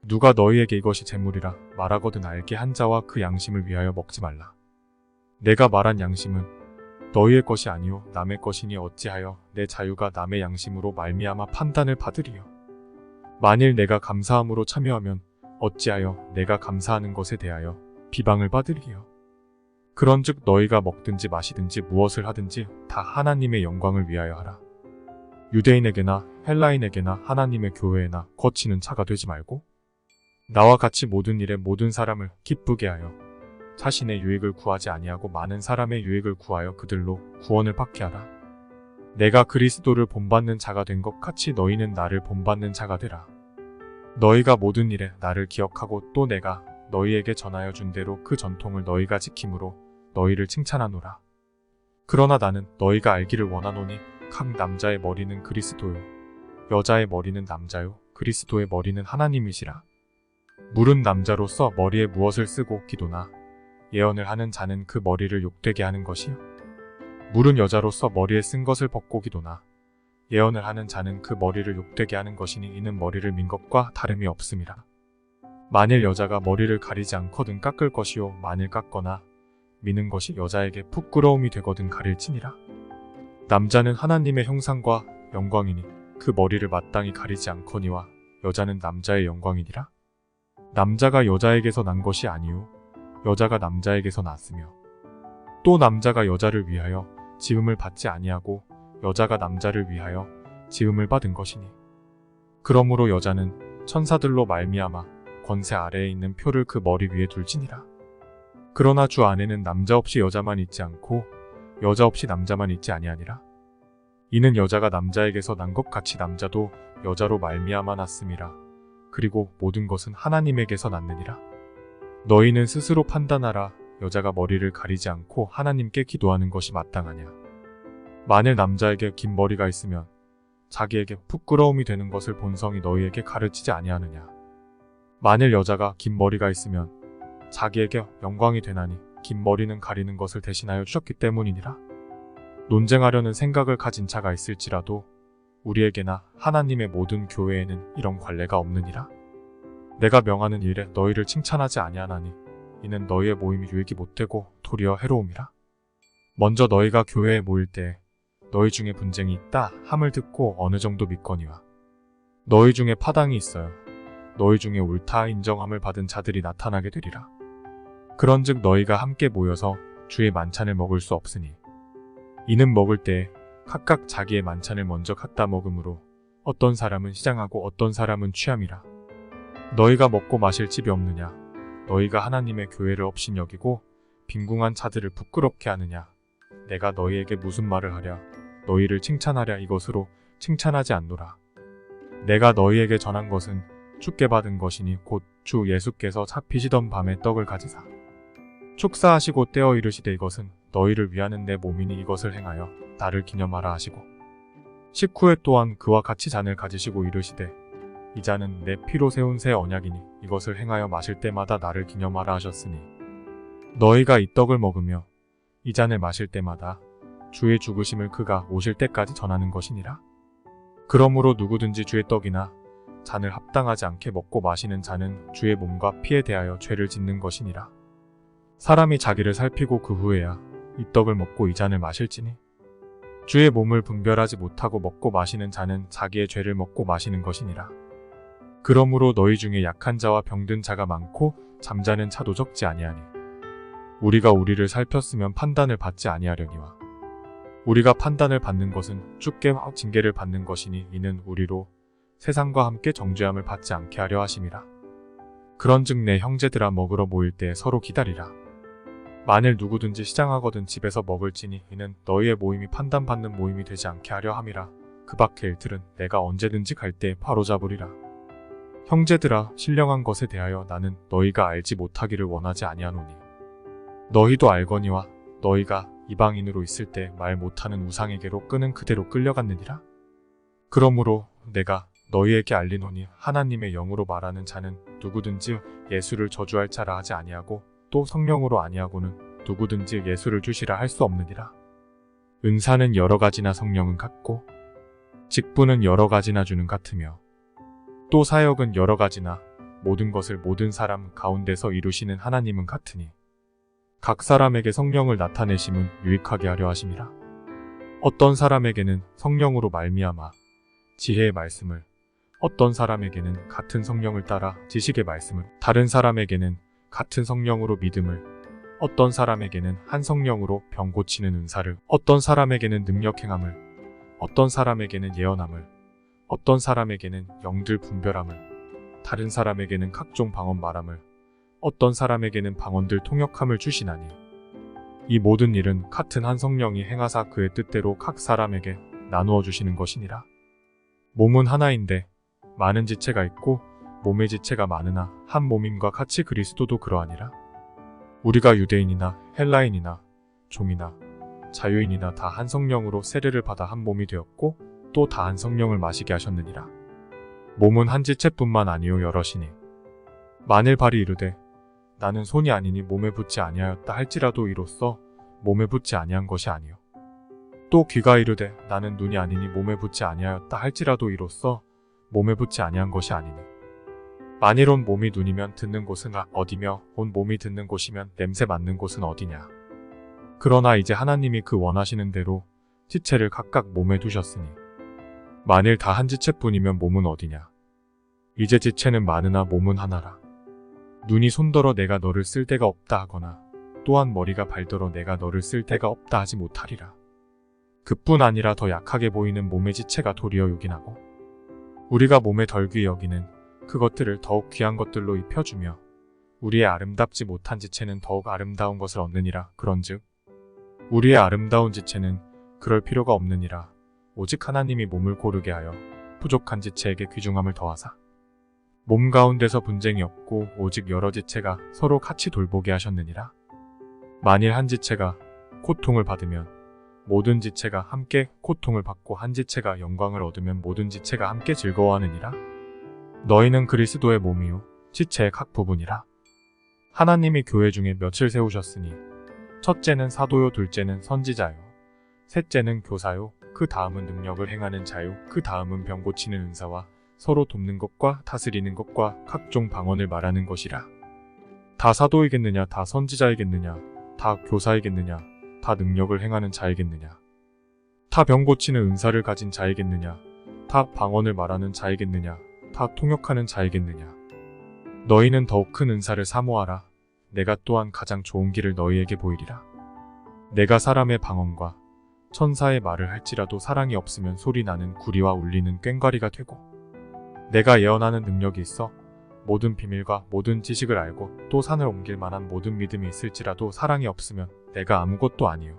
누가 너희에게 이것이 재물이라 말하거든 알게 한 자와 그 양심을 위하여 먹지 말라. 내가 말한 양심은 너희의 것이 아니요 남의 것이니 어찌하여 내 자유가 남의 양심으로 말미암아 판단을 받으리요. 만일 내가 감사함으로 참여하면 어찌하여 내가 감사하는 것에 대하여 비방을 받으리요. 그런즉 너희가 먹든지 마시든지 무엇을 하든지 다 하나님의 영광을 위하여 하라. 유대인에게나 헬라인에게나 하나님의 교회에나 거치는 차가 되지 말고 나와 같이 모든 일에 모든 사람을 기쁘게 하여 자신의 유익을 구하지 아니하고 많은 사람의 유익을 구하여 그들로 구원을 받게 하라. 내가 그리스도를 본받는 자가 된 것 같이 너희는 나를 본받는 자가 되라. 너희가 모든 일에 나를 기억하고 또 내가 너희에게 전하여 준 대로 그 전통을 너희가 지킴으로 너희를 칭찬하노라. 그러나 나는 너희가 알기를 원하노니 각 남자의 머리는 그리스도요 여자의 머리는 남자요 그리스도의 머리는 하나님이시라. 물은 남자로서 머리에 무엇을 쓰고 기도나 예언을 하는 자는 그 머리를 욕되게 하는 것이요 물은 여자로서 머리에 쓴 것을 벗고 기도나 예언을 하는 자는 그 머리를 욕되게 하는 것이니 이는 머리를 민 것과 다름이 없음이라. 만일 여자가 머리를 가리지 않거든 깎을 것이요 만일 깎거나 미는 것이 여자에게 부끄러움이 되거든 가릴지니라. 남자는 하나님의 형상과 영광이니 그 머리를 마땅히 가리지 않거니와 여자는 남자의 영광이니라. 남자가 여자에게서 난 것이 아니요 여자가 남자에게서 났으며 또 남자가 여자를 위하여 지음을 받지 아니하고 여자가 남자를 위하여 지음을 받은 것이니 그러므로 여자는 천사들로 말미암아 권세 아래에 있는 표를 그 머리 위에 둘지니라. 그러나 주 안에는 남자 없이 여자만 있지 않고 여자 없이 남자만 있지 아니하니라. 이는 여자가 남자에게서 난 것 같이 남자도 여자로 말미암아 났음이라. 그리고 모든 것은 하나님에게서 났느니라. 너희는 스스로 판단하라. 여자가 머리를 가리지 않고 하나님께 기도하는 것이 마땅하냐. 만일 남자에게 긴 머리가 있으면 자기에게 부끄러움이 되는 것을 본성이 너희에게 가르치지 아니하느냐. 만일 여자가 긴 머리가 있으면 자기에게 영광이 되나니 긴 머리는 가리는 것을 대신하여 주셨기 때문이니라. 논쟁하려는 생각을 가진 자가 있을지라도 우리에게나 하나님의 모든 교회에는 이런 관례가 없느니라. 내가 명하는 일에 너희를 칭찬하지 아니하나니 이는 너희의 모임이 유익이 못되고 도리어 해로움이라. 먼저 너희가 교회에 모일 때 너희 중에 분쟁이 있다 함을 듣고 어느 정도 믿거니와 너희 중에 파당이 있어요. 너희 중에 옳다 인정함을 받은 자들이 나타나게 되리라. 그런즉 너희가 함께 모여서 주의 만찬을 먹을 수 없으니 이는 먹을 때 각각 자기의 만찬을 먼저 갖다 먹음으로 어떤 사람은 시장하고 어떤 사람은 취함이라. 너희가 먹고 마실 집이 없느냐. 너희가 하나님의 교회를 업신여기고 빈궁한 자들을 부끄럽게 하느냐. 내가 너희에게 무슨 말을 하랴. 너희를 칭찬하랴 이것으로 칭찬하지 않노라. 내가 너희에게 전한 것은 주께 받은 것이니 곧 주 예수께서 잡히시던 밤에 떡을 가지사 축사하시고 떼어 이르시되 이것은 너희를 위하는 내 몸이니 이것을 행하여 나를 기념하라 하시고 식후에 또한 그와 같이 잔을 가지시고 이르시되 이 잔은 내 피로 세운 새 언약이니 이것을 행하여 마실 때마다 나를 기념하라 하셨으니 너희가 이 떡을 먹으며 이 잔을 마실 때마다 주의 죽으심을 그가 오실 때까지 전하는 것이니라. 그러므로 누구든지 주의 떡이나 잔을 합당하지 않게 먹고 마시는 자는 주의 몸과 피에 대하여 죄를 짓는 것이니라. 사람이 자기를 살피고 그 후에야 이 떡을 먹고 이 잔을 마실지니 주의 몸을 분별하지 못하고 먹고 마시는 자는 자기의 죄를 먹고 마시는 것이니라. 그러므로 너희 중에 약한 자와 병든 자가 많고 잠자는 자도 적지 아니하니 우리가 우리를 살폈으면 판단을 받지 아니하려니와 우리가 판단을 받는 것은 주께 징계를 받는 것이니 이는 우리로 세상과 함께 정죄함을 받지 않게 하려 하심이라. 그런즉 내 형제들아 먹으러 모일 때 서로 기다리라. 만일 누구든지 시장하거든 집에서 먹을지니 이는 너희의 모임이 판단받는 모임이 되지 않게 하려 함이라. 그 밖의 일들은 내가 언제든지 갈 때 바로잡으리라. 형제들아 신령한 것에 대하여 나는 너희가 알지 못하기를 원하지 아니하노니 너희도 알거니와 너희가 이방인으로 있을 때 말 못하는 우상에게로 끄는 그대로 끌려갔느니라. 그러므로 내가 너희에게 알리노니 하나님의 영으로 말하는 자는 누구든지 예수를 저주할 자라 하지 아니하고 또 성령으로 아니하고는 누구든지 예수를 주시라 할 수 없느니라. 은사는 여러 가지나 성령은 같고 직분은 여러 가지나 주는 같으며 또 사역은 여러 가지나 모든 것을 모든 사람 가운데서 이루시는 하나님은 같으니 각 사람에게 성령을 나타내심은 유익하게 하려 하심이라. 어떤 사람에게는 성령으로 말미암아 지혜의 말씀을 어떤 사람에게는 같은 성령을 따라 지식의 말씀을 다른 사람에게는 같은 성령으로 믿음을 어떤 사람에게는 한 성령으로 병 고치는 은사를 어떤 사람에게는 능력 행함을 어떤 사람에게는 예언함을 어떤 사람에게는 영들 분별함을 다른 사람에게는 각종 방언 말함을, 어떤 사람에게는 방언들 통역함을 주시나니 이 모든 일은 같은 한 성령이 행하사 그의 뜻대로 각 사람에게 나누어 주시는 것이니라. 몸은 하나인데 많은 지체가 있고 몸의 지체가 많으나 한 몸임과 같이 그리스도도 그러하니라. 우리가 유대인이나 헬라인이나 종이나 자유인이나 다 한 성령으로 세례를 받아 한 몸이 되었고 또 다 한 성령을 마시게 하셨느니라. 몸은 한 지체뿐만 아니요 여럿이니 만일 발이 이르되 나는 손이 아니니 몸에 붙지 아니하였다 할지라도 이로써 몸에 붙지 아니한 것이 아니요 또 귀가 이르되 나는 눈이 아니니 몸에 붙지 아니하였다 할지라도 이로써 몸에 붙지 아니한 것이 아니니 만일 온 몸이 눈이면 듣는 곳은 어디며 온 몸이 듣는 곳이면 냄새 맡는 곳은 어디냐. 그러나 이제 하나님이 그 원하시는 대로 지체를 각각 몸에 두셨으니 만일 다 한 지체뿐이면 몸은 어디냐. 이제 지체는 많으나 몸은 하나라. 눈이 손더러 내가 너를 쓸 데가 없다 하거나 또한 머리가 발더러 내가 너를 쓸 데가 없다 하지 못하리라. 그뿐 아니라 더 약하게 보이는 몸의 지체가 도리어 요긴하고 우리가 몸에 덜 귀히 여기는 그것들을 더욱 귀한 것들로 입혀주며 우리의 아름답지 못한 지체는 더욱 아름다운 것을 얻느니라. 그런즉 우리의 아름다운 지체는 그럴 필요가 없느니라. 오직 하나님이 몸을 고르게 하여 부족한 지체에게 귀중함을 더하사 몸 가운데서 분쟁이 없고 오직 여러 지체가 서로 같이 돌보게 하셨느니라. 만일 한 지체가 고통을 받으면 모든 지체가 함께 고통을 받고 한 지체가 영광을 얻으면 모든 지체가 함께 즐거워하느니라. 너희는 그리스도의 몸이요 지체의 각 부분이라. 하나님이 교회 중에 몇을 세우셨으니 첫째는 사도요 둘째는 선지자요 셋째는 교사요 그 다음은 능력을 행하는 자요 그 다음은 병 고치는 은사와 서로 돕는 것과 다스리는 것과 각종 방언을 말하는 것이라. 다 사도이겠느냐 다 선지자이겠느냐 다 교사이겠느냐 다 능력을 행하는 자이겠느냐 다 병 고치는 은사를 가진 자이겠느냐 다 방언을 말하는 자이겠느냐 다 통역하는 자이겠느냐. 너희는 더욱 큰 은사를 사모하라. 내가 또한 가장 좋은 길을 너희에게 보이리라. 내가 사람의 방언과 천사의 말을 할지라도 사랑이 없으면 소리나는 구리와 울리는 꽹과리가 되고 내가 예언하는 능력이 있어 모든 비밀과 모든 지식을 알고 또 산을 옮길 만한 모든 믿음이 있을지라도 사랑이 없으면 내가 아무것도 아니요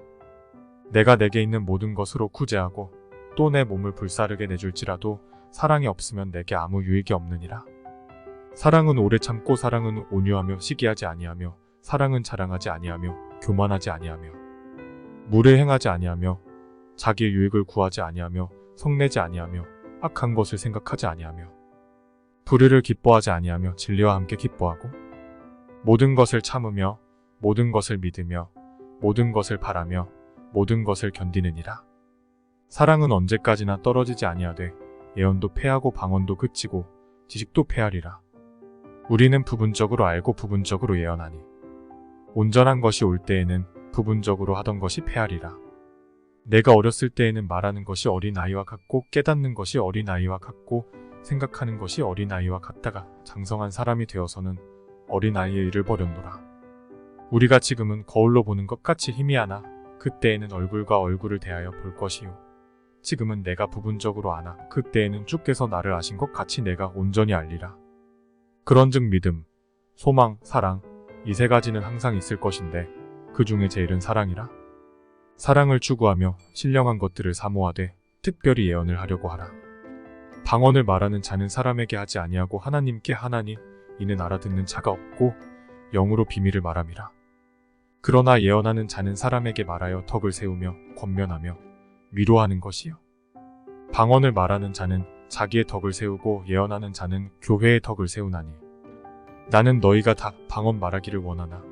내가 내게 있는 모든 것으로 구제하고 또 내 몸을 불사르게 내줄지라도 사랑이 없으면 내게 아무 유익이 없느니라. 사랑은 오래 참고 사랑은 온유하며 시기하지 아니하며 사랑은 자랑하지 아니하며 교만하지 아니하며 무례 행하지 아니하며 자기의 유익을 구하지 아니하며 성내지 아니하며 악한 것을 생각하지 아니하며 불의를 기뻐하지 아니하며 진리와 함께 기뻐하고 모든 것을 참으며 모든 것을 믿으며 모든 것을 바라며 모든 것을 견디느니라. 사랑은 언제까지나 떨어지지 아니하되 예언도 패하고 방언도 그치고 지식도 패하리라. 우리는 부분적으로 알고 부분적으로 예언하니 온전한 것이 올 때에는 부분적으로 하던 것이 패하리라. 내가 어렸을 때에는 말하는 것이 어린아이와 같고 깨닫는 것이 어린아이와 같고 생각하는 것이 어린아이와 같다가 장성한 사람이 되어서는 어린아이의 일을 버렸노라. 우리가 지금은 거울로 보는 것 같이 희미하나 그때에는 얼굴과 얼굴을 대하여 볼 것이요 지금은 내가 부분적으로 아나 그때에는 주께서 나를 아신 것 같이 내가 온전히 알리라. 그런즉 믿음, 소망, 사랑 이 세 가지는 항상 있을 것인데 그 중에 제일은 사랑이라. 사랑을 추구하며 신령한 것들을 사모하되 특별히 예언을 하려고 하라. 방언을 말하는 자는 사람에게 하지 아니하고 하나님께 하나니 이는 알아듣는 자가 없고 영으로 비밀을 말함이라. 그러나 예언하는 자는 사람에게 말하여 덕을 세우며 권면하며 위로하는 것이요 방언을 말하는 자는 자기의 덕을 세우고 예언하는 자는 교회의 덕을 세우나니 나는 너희가 다 방언 말하기를 원하나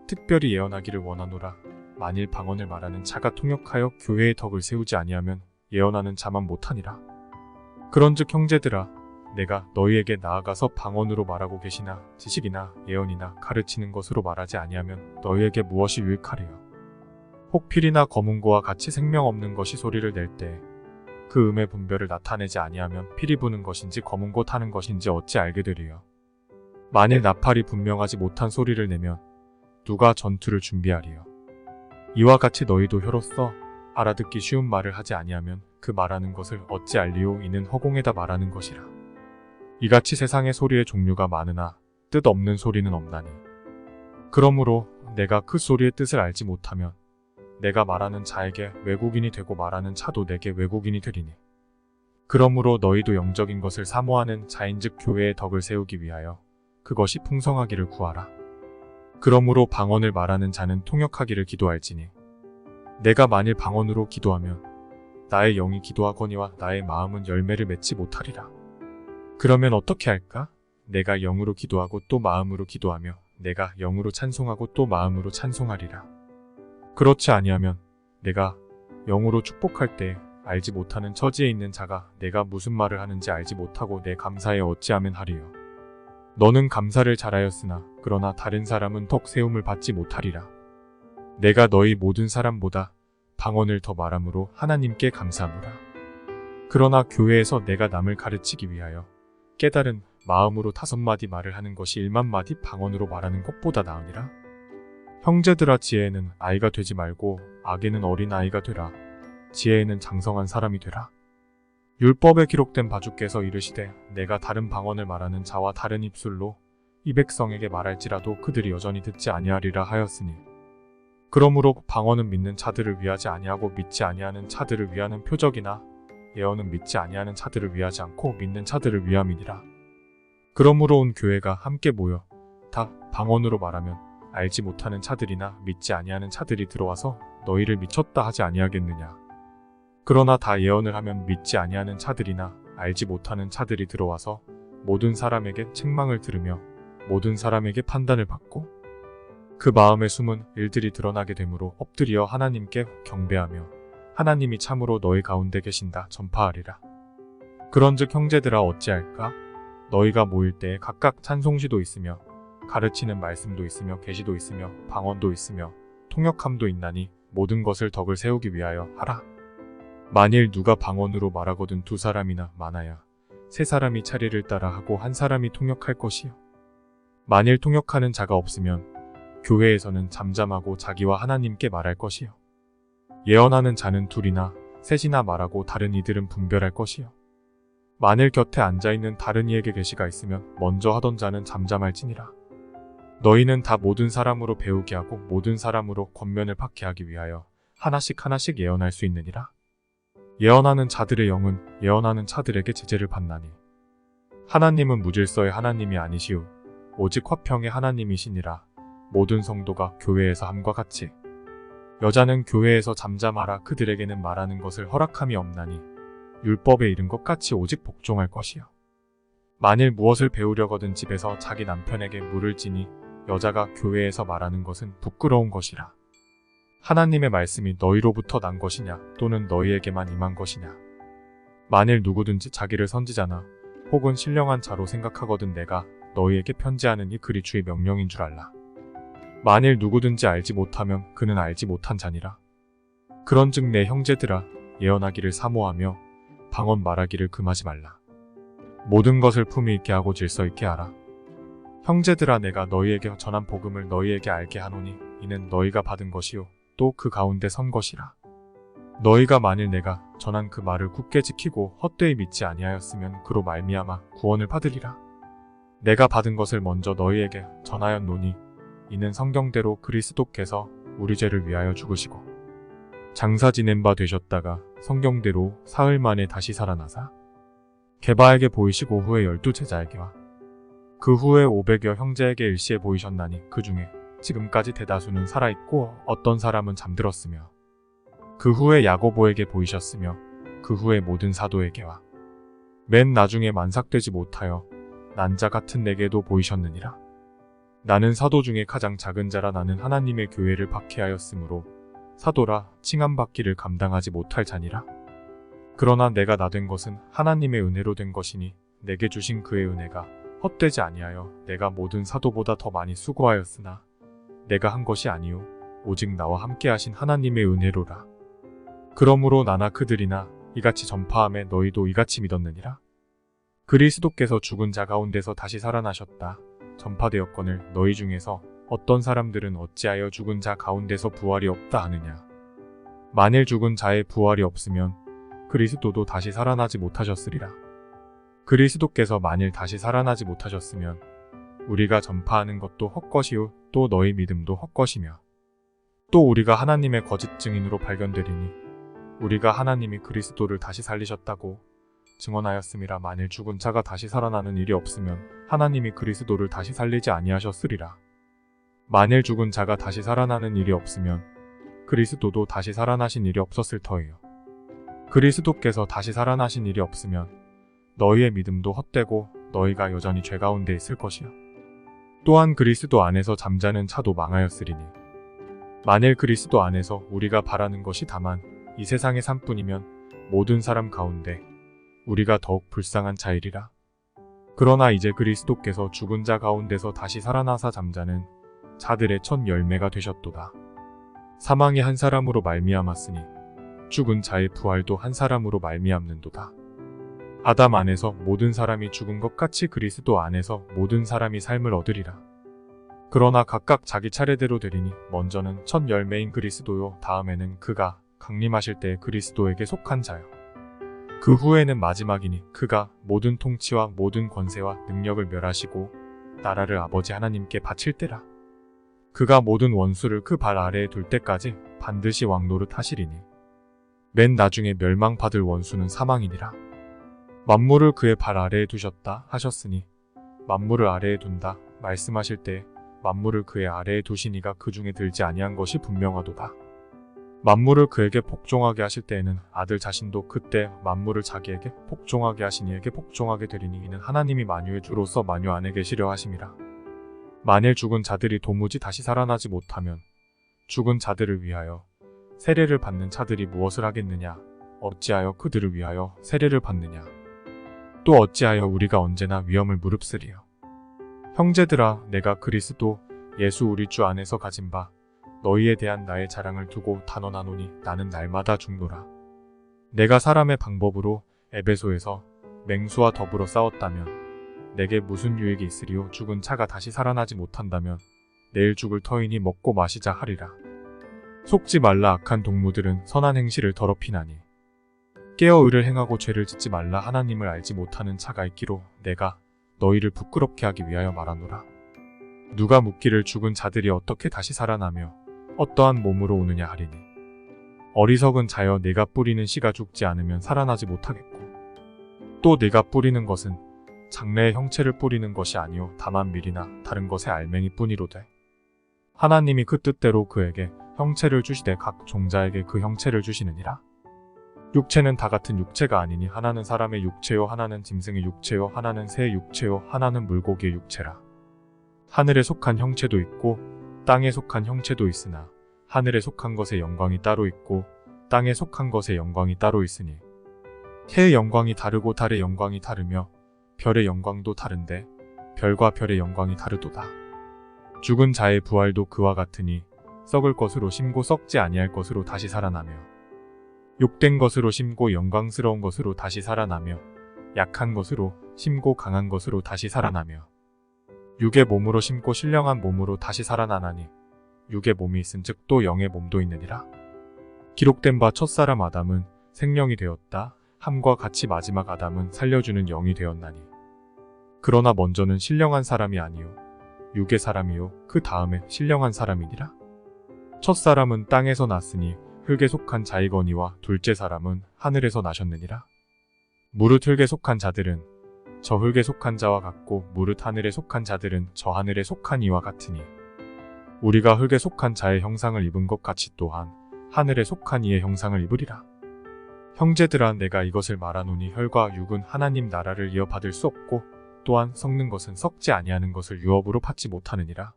특별히 예언하기를 원하노라. 만일 방언을 말하는 자가 통역하여 교회의 덕을 세우지 아니하면 예언하는 자만 못하니라. 그런즉 형제들아 내가 너희에게 나아가서 방언으로 말하고 계시나 지식이나 예언이나 가르치는 것으로 말하지 아니하면 너희에게 무엇이 유익하리요. 혹 필이나 검은고와 같이 생명 없는 것이 소리를 낼 때 그 음의 분별을 나타내지 아니하면 필이 부는 것인지 검은고 타는 것인지 어찌 알게 되리요. 만일 나팔이 분명하지 못한 소리를 내면 누가 전투를 준비하리요. 이와 같이 너희도 혀로써 알아듣기 쉬운 말을 하지 아니하면 그 말하는 것을 어찌 알리요. 이는 허공에다 말하는 것이라. 이같이 세상에 소리의 종류가 많으나 뜻 없는 소리는 없나니. 그러므로 내가 그 소리의 뜻을 알지 못하면 내가 말하는 자에게 외국인이 되고 말하는 자도 내게 외국인이 되리니. 그러므로 너희도 영적인 것을 사모하는 자인즉 교회의 덕을 세우기 위하여 그것이 풍성하기를 구하라. 그러므로 방언을 말하는 자는 통역하기를 기도할지니. 내가 만일 방언으로 기도하면 나의 영이 기도하거니와 나의 마음은 열매를 맺지 못하리라. 그러면 어떻게 할까? 내가 영으로 기도하고 또 마음으로 기도하며 내가 영으로 찬송하고 또 마음으로 찬송하리라. 그렇지 아니하면 내가 영으로 축복할 때 알지 못하는 처지에 있는 자가 내가 무슨 말을 하는지 알지 못하고 내 감사에 어찌하면 하리요. 너는 감사를 잘하였으나 그러나 다른 사람은 덕 세움을 받지 못하리라. 내가 너희 모든 사람보다 방언을 더 말함으로 하나님께 감사하노라. 그러나 교회에서 내가 남을 가르치기 위하여 깨달은 마음으로 5마디 말을 하는 것이 1만마디 방언으로 말하는 것보다 나으니라. 형제들아, 지혜에는 아이가 되지 말고 악에는 어린 아이가 되라. 지혜에는 장성한 사람이 되라. 율법에 기록된 바 주께서 이르시되 내가 다른 방언을 말하는 자와 다른 입술로 이 백성에게 말할지라도 그들이 여전히 듣지 아니하리라 하였으니. 그러므로 방언은 믿는 자들을 위하지 아니하고 믿지 아니하는 자들을 위하는 표적이나 예언은 믿지 아니하는 자들을 위하지 않고 믿는 자들을 위함이니라. 그러므로 온 교회가 함께 모여 다 방언으로 말하면 알지 못하는 자들이나 믿지 아니하는 자들이 들어와서 너희를 미쳤다 하지 아니하겠느냐. 그러나 다 예언을 하면 믿지 아니하는 자들이나 알지 못하는 자들이 들어와서 모든 사람에게 책망을 들으며 모든 사람에게 판단을 받고 그 마음의 숨은 일들이 드러나게 되므로 엎드려 하나님께 경배하며 하나님이 참으로 너희 가운데 계신다 전파하리라. 그런즉 형제들아, 어찌할까? 너희가 모일 때에 각각 찬송시도 있으며 가르치는 말씀도 있으며 계시도 있으며 방언도 있으며 통역함도 있나니 모든 것을 덕을 세우기 위하여 하라. 만일 누가 방언으로 말하거든 2사람이나 많아야 3사람이 차례를 따라 하고 1사람이 통역할 것이요. 만일 통역하는 자가 없으면 교회에서는 잠잠하고 자기와 하나님께 말할 것이요. 예언하는 자는 2이나 3이나 말하고 다른 이들은 분별할 것이요. 만일 곁에 앉아있는 다른 이에게 계시가 있으면 먼저 하던 자는 잠잠할지니라. 너희는 다 모든 사람으로 배우게 하고 모든 사람으로 권면을 받게 하기 위하여 하나씩 하나씩 예언할 수 있느니라. 예언하는 자들의 영은 예언하는 자들에게 제재를 받나니 하나님은 무질서의 하나님이 아니시오 오직 화평의 하나님이시니라. 모든 성도가 교회에서 함과 같이 여자는 교회에서 잠잠하라. 그들에게는 말하는 것을 허락함이 없나니 율법에 이른 것 같이 오직 복종할 것이요. 만일 무엇을 배우려거든 집에서 자기 남편에게 물을 지니 여자가 교회에서 말하는 것은 부끄러운 것이라. 하나님의 말씀이 너희로부터 난 것이냐 또는 너희에게만 임한 것이냐. 만일 누구든지 자기를 선지자나 혹은 신령한 자로 생각하거든 내가 너희에게 편지하는 이 글이 주의 명령인 줄 알라. 만일 누구든지 알지 못하면 그는 알지 못한 자니라. 그런즉 내 형제들아, 예언하기를 사모하며 방언 말하기를 금하지 말라. 모든 것을 품위 있게 하고 질서 있게 하라. 형제들아, 내가 너희에게 전한 복음을 너희에게 알게 하노니 이는 너희가 받은 것이요 또 그 가운데 선 것이라. 너희가 만일 내가 전한 그 말을 굳게 지키고 헛되이 믿지 아니하였으면 그로 말미암아 구원을 받으리라. 내가 받은 것을 먼저 너희에게 전하였노니 이는 성경대로 그리스도께서 우리 죄를 위하여 죽으시고 장사 지낸 바 되셨다가 성경대로 사흘 만에 다시 살아나사 게바에게 보이시고 후에 12제자에게와 그 후에 500여 형제에게 일시에 보이셨나니 그 중에 지금까지 대다수는 살아있고 어떤 사람은 잠들었으며 그 후에 야고보에게 보이셨으며 그 후에 모든 사도에게와 맨 나중에 만삭되지 못하여 난 자 같은 내게도 보이셨느니라. 나는 사도 중에 가장 작은 자라. 나는 하나님의 교회를 박해하였으므로 사도라 칭함받기를 감당하지 못할 자니라. 그러나 내가 나 된 것은 하나님의 은혜로 된 것이니 내게 주신 그의 은혜가 헛되지 아니하여 내가 모든 사도보다 더 많이 수고하였으나 내가 한 것이 아니요 오직 나와 함께 하신 하나님의 은혜로라. 그러므로 나나 그들이나 이같이 전파함에 너희도 이같이 믿었느니라. 그리스도께서 죽은 자 가운데서 다시 살아나셨다 전파되었거늘 너희 중에서 어떤 사람들은 어찌하여 죽은 자 가운데서 부활이 없다 하느냐. 만일 죽은 자의 부활이 없으면 그리스도도 다시 살아나지 못하셨으리라. 그리스도께서 만일 다시 살아나지 못하셨으면 우리가 전파하는 것도 헛것이요 또 너희 믿음도 헛것이며 또 우리가 하나님의 거짓 증인으로 발견되리니 우리가 하나님이 그리스도를 다시 살리셨다고 증언하였음이라. 만일 죽은 자가 다시 살아나는 일이 없으면 하나님이 그리스도를 다시 살리지 아니하셨으리라. 만일 죽은 자가 다시 살아나는 일이 없으면 그리스도도 다시 살아나신 일이 없었을 터이요. 그리스도께서 다시 살아나신 일이 없으면 너희의 믿음도 헛되고 너희가 여전히 죄 가운데 있을 것이요. 또한 그리스도 안에서 잠자는 자도 망하였으리니 만일 그리스도 안에서 우리가 바라는 것이 다만 이 세상의 삶뿐이면 모든 사람 가운데 우리가 더욱 불쌍한 자이리라. 그러나 이제 그리스도께서 죽은 자 가운데서 다시 살아나사 잠자는 자들의 첫 열매가 되셨도다. 사망이 한 사람으로 말미암았으니 죽은 자의 부활도 한 사람으로 말미암는도다. 아담 안에서 모든 사람이 죽은 것 같이 그리스도 안에서 모든 사람이 삶을 얻으리라. 그러나 각각 자기 차례대로 되리니 먼저는 첫 열매인 그리스도요 다음에는 그가 강림하실 때 그리스도에게 속한 자요 그 후에는 마지막이니 그가 모든 통치와 모든 권세와 능력을 멸하시고 나라를 아버지 하나님께 바칠 때라. 그가 모든 원수를 그 발 아래에 둘 때까지 반드시 왕노릇 하시리니 맨 나중에 멸망받을 원수는 사망이니라. 만물을 그의 발 아래에 두셨다 하셨으니 만물을 아래에 둔다 말씀하실 때 만물을 그의 아래에 두시니가 그 중에 들지 아니한 것이 분명하도다. 만물을 그에게 복종하게 하실 때에는 아들 자신도 그때 만물을 자기에게 복종하게 하신 이에게 복종하게 되리니 이는 하나님이 만유의 주로서 만유 안에 계시려 하심이라. 만일 죽은 자들이 도무지 다시 살아나지 못하면 죽은 자들을 위하여 세례를 받는 자들이 무엇을 하겠느냐? 어찌하여 그들을 위하여 세례를 받느냐? 또 어찌하여 우리가 언제나 위험을 무릅쓰리요? 형제들아, 내가 그리스도 예수 우리 주 안에서 가진 바 너희에 대한 나의 자랑을 두고 단언하노니 나는 날마다 죽노라. 내가 사람의 방법으로 에베소에서 맹수와 더불어 싸웠다면 내게 무슨 유익이 있으리요? 죽은 자가 다시 살아나지 못한다면 내일 죽을 터이니 먹고 마시자 하리라. 속지 말라. 악한 동무들은 선한 행실을 더럽히나니 깨어 의를 행하고 죄를 짓지 말라. 하나님을 알지 못하는 자가 있기로 내가 너희를 부끄럽게 하기 위하여 말하노라. 누가 묻기를 죽은 자들이 어떻게 다시 살아나며 어떠한 몸으로 오느냐 하리니 어리석은 자여, 네가 뿌리는 씨가 죽지 않으면 살아나지 못하겠고 또 네가 뿌리는 것은 장래의 형체를 뿌리는 것이 아니요 다만 밀이나 다른 것의 알맹이 뿐이로되 하나님이 그 뜻대로 그에게 형체를 주시되 각 종자에게 그 형체를 주시느니라. 육체는 다 같은 육체가 아니니 하나는 사람의 육체요 하나는 짐승의 육체요 하나는 새의 육체요 하나는 물고기의 육체라. 하늘에 속한 형체도 있고 땅에 속한 형체도 있으나 하늘에 속한 것의 영광이 따로 있고 땅에 속한 것의 영광이 따로 있으니 해의 영광이 다르고 달의 영광이 다르며 별의 영광도 다른데 별과 별의 영광이 다르도다. 죽은 자의 부활도 그와 같으니 썩을 것으로 심고 썩지 아니할 것으로 다시 살아나며 욕된 것으로 심고 영광스러운 것으로 다시 살아나며 약한 것으로 심고 강한 것으로 다시 살아나며 육의 몸으로 심고 신령한 몸으로 다시 살아나나니 육의 몸이 있은즉 또 영의 몸도 있느니라. 기록된 바 첫사람 아담은 생명이 되었다 함과 같이 마지막 아담은 살려주는 영이 되었나니 그러나 먼저는 신령한 사람이 아니요 육의 사람이요 그 다음에 신령한 사람이니라. 첫사람은 땅에서 났으니 흙에 속한 자이거니와 둘째 사람은 하늘에서 나셨느니라. 무릇 흙에 속한 자들은 저 흙에 속한 자와 같고 무릇 하늘에 속한 자들은 저 하늘에 속한 이와 같으니 우리가 흙에 속한 자의 형상을 입은 것 같이 또한 하늘에 속한 이의 형상을 입으리라. 형제들아, 내가 이것을 말하노니 혈과 육은 하나님 나라를 이어받을 수 없고 또한 썩는 것은 썩지 아니하는 것을 유업으로 받지 못하느니라.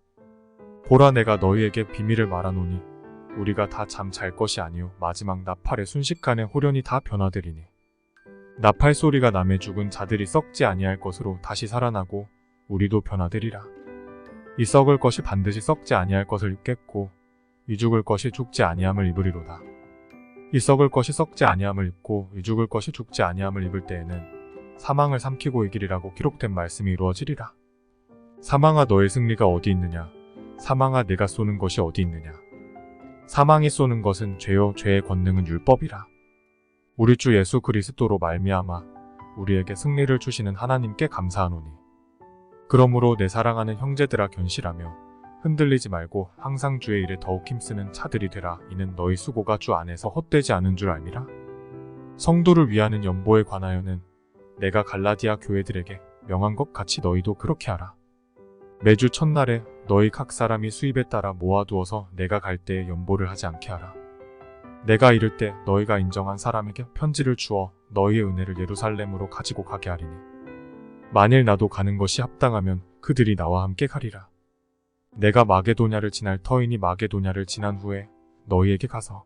보라, 내가 너희에게 비밀을 말하노니 우리가 다 잠 잘 것이 아니요 마지막 나팔의 순식간에 호련히 다 변화되리니 나팔 소리가 나매 죽은 자들이 썩지 아니할 것으로 다시 살아나고 우리도 변화되리라. 이 썩을 것이 반드시 썩지 아니할 것을 입겠고 이 죽을 것이 죽지 아니함을 입으리로다. 이 썩을 것이 썩지 아니함을 입고 이 죽을 것이 죽지 아니함을 입을 때에는 사망을 삼키고 이기리라고 기록된 말씀이 이루어지리라. 사망아, 너의 승리가 어디 있느냐? 사망아, 내가 쏘는 것이 어디 있느냐? 사망이 쏘는 것은 죄요 죄의 권능은 율법이라. 우리 주 예수 그리스도로 말미암아 우리에게 승리를 주시는 하나님께 감사하노니. 그러므로 내 사랑하는 형제들아 견실하며 흔들리지 말고 항상 주의 일에 더욱 힘쓰는 차들이 되라. 이는 너희 수고가 주 안에서 헛되지 않은 줄 알미라. 성도를 위하는 연보에 관하여는 내가 갈라디아 교회들에게 명한 것 같이 너희도 그렇게 하라. 매주 첫날에 너희 각 사람이 수입에 따라 모아두어서 내가 갈 때에 연보를 하지 않게 하라. 내가 이를 때 너희가 인정한 사람에게 편지를 주어 너희의 은혜를 예루살렘으로 가지고 가게 하리니 만일 나도 가는 것이 합당하면 그들이 나와 함께 가리라. 내가 마게도냐를 지날 터이니 마게도냐를 지난 후에 너희에게 가서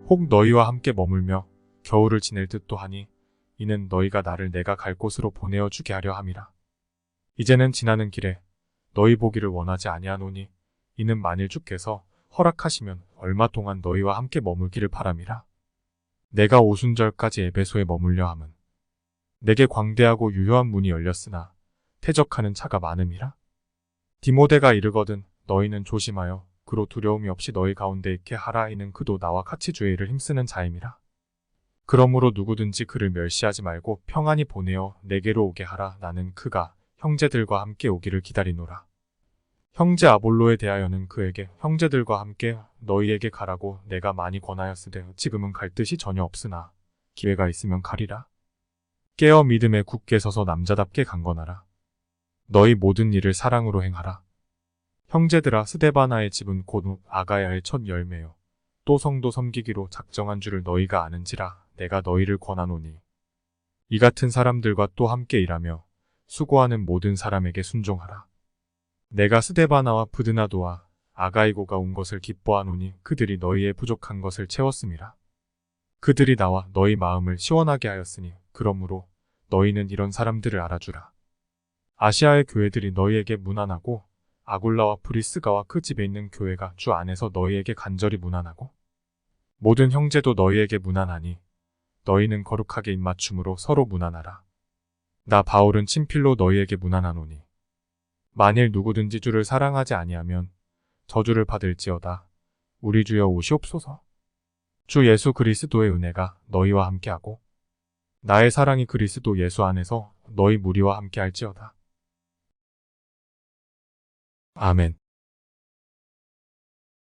혹 너희와 함께 머물며 겨울을 지낼 듯도 하니 이는 너희가 나를 내가 갈 곳으로 보내어 주게 하려 함이라. 이제는 지나는 길에 너희 보기를 원하지 아니하노니 이는 만일 주께서 허락하시면 얼마 동안 너희와 함께 머물기를 바람이라. 내가 오순절까지 에베소에 머물려 함은 내게 광대하고 유효한 문이 열렸으나 퇴적하는 차가 많음이라. 디모데가 이르거든 너희는 조심하여 그로 두려움이 없이 너희 가운데 있게 하라. 이는 그도 나와 같이 주의 일을 힘쓰는 자임이라. 그러므로 누구든지 그를 멸시하지 말고 평안히 보내어 내게로 오게 하라. 나는 그가 형제들과 함께 오기를 기다리노라. 형제 아볼로에 대하여는 그에게 형제들과 함께 너희에게 가라고 내가 많이 권하였으되 지금은 갈 뜻이 전혀 없으나 기회가 있으면 가리라. 깨어 믿음에 굳게 서서 남자답게 강건하라. 너희 모든 일을 사랑으로 행하라. 형제들아 스데바나의 집은 곧 아가야의 첫 열매요 또 성도 섬기기로 작정한 줄을 너희가 아는지라. 내가 너희를 권하노니 이 같은 사람들과 또 함께 일하며 수고하는 모든 사람에게 순종하라. 내가 스데바나와 브드나도와 아가이고가 온 것을 기뻐하노니 그들이 너희의 부족한 것을 채웠음이라. 그들이 나와 너희 마음을 시원하게 하였으니 그러므로 너희는 이런 사람들을 알아주라. 아시아의 교회들이 너희에게 문안하고 아굴라와 브리스가와 그 집에 있는 교회가 주 안에서 너희에게 간절히 문안하고 모든 형제도 너희에게 문안하니 너희는 거룩하게 입맞춤으로 서로 문안하라. 나 바울은 친필로 너희에게 문안하노니 만일 누구든지 주를 사랑하지 아니하면 저주를 받을지어다. 우리 주여 오시옵소서. 주 예수 그리스도의 은혜가 너희와 함께하고 나의 사랑이 그리스도 예수 안에서 너희 무리와 함께할지어다. 아멘.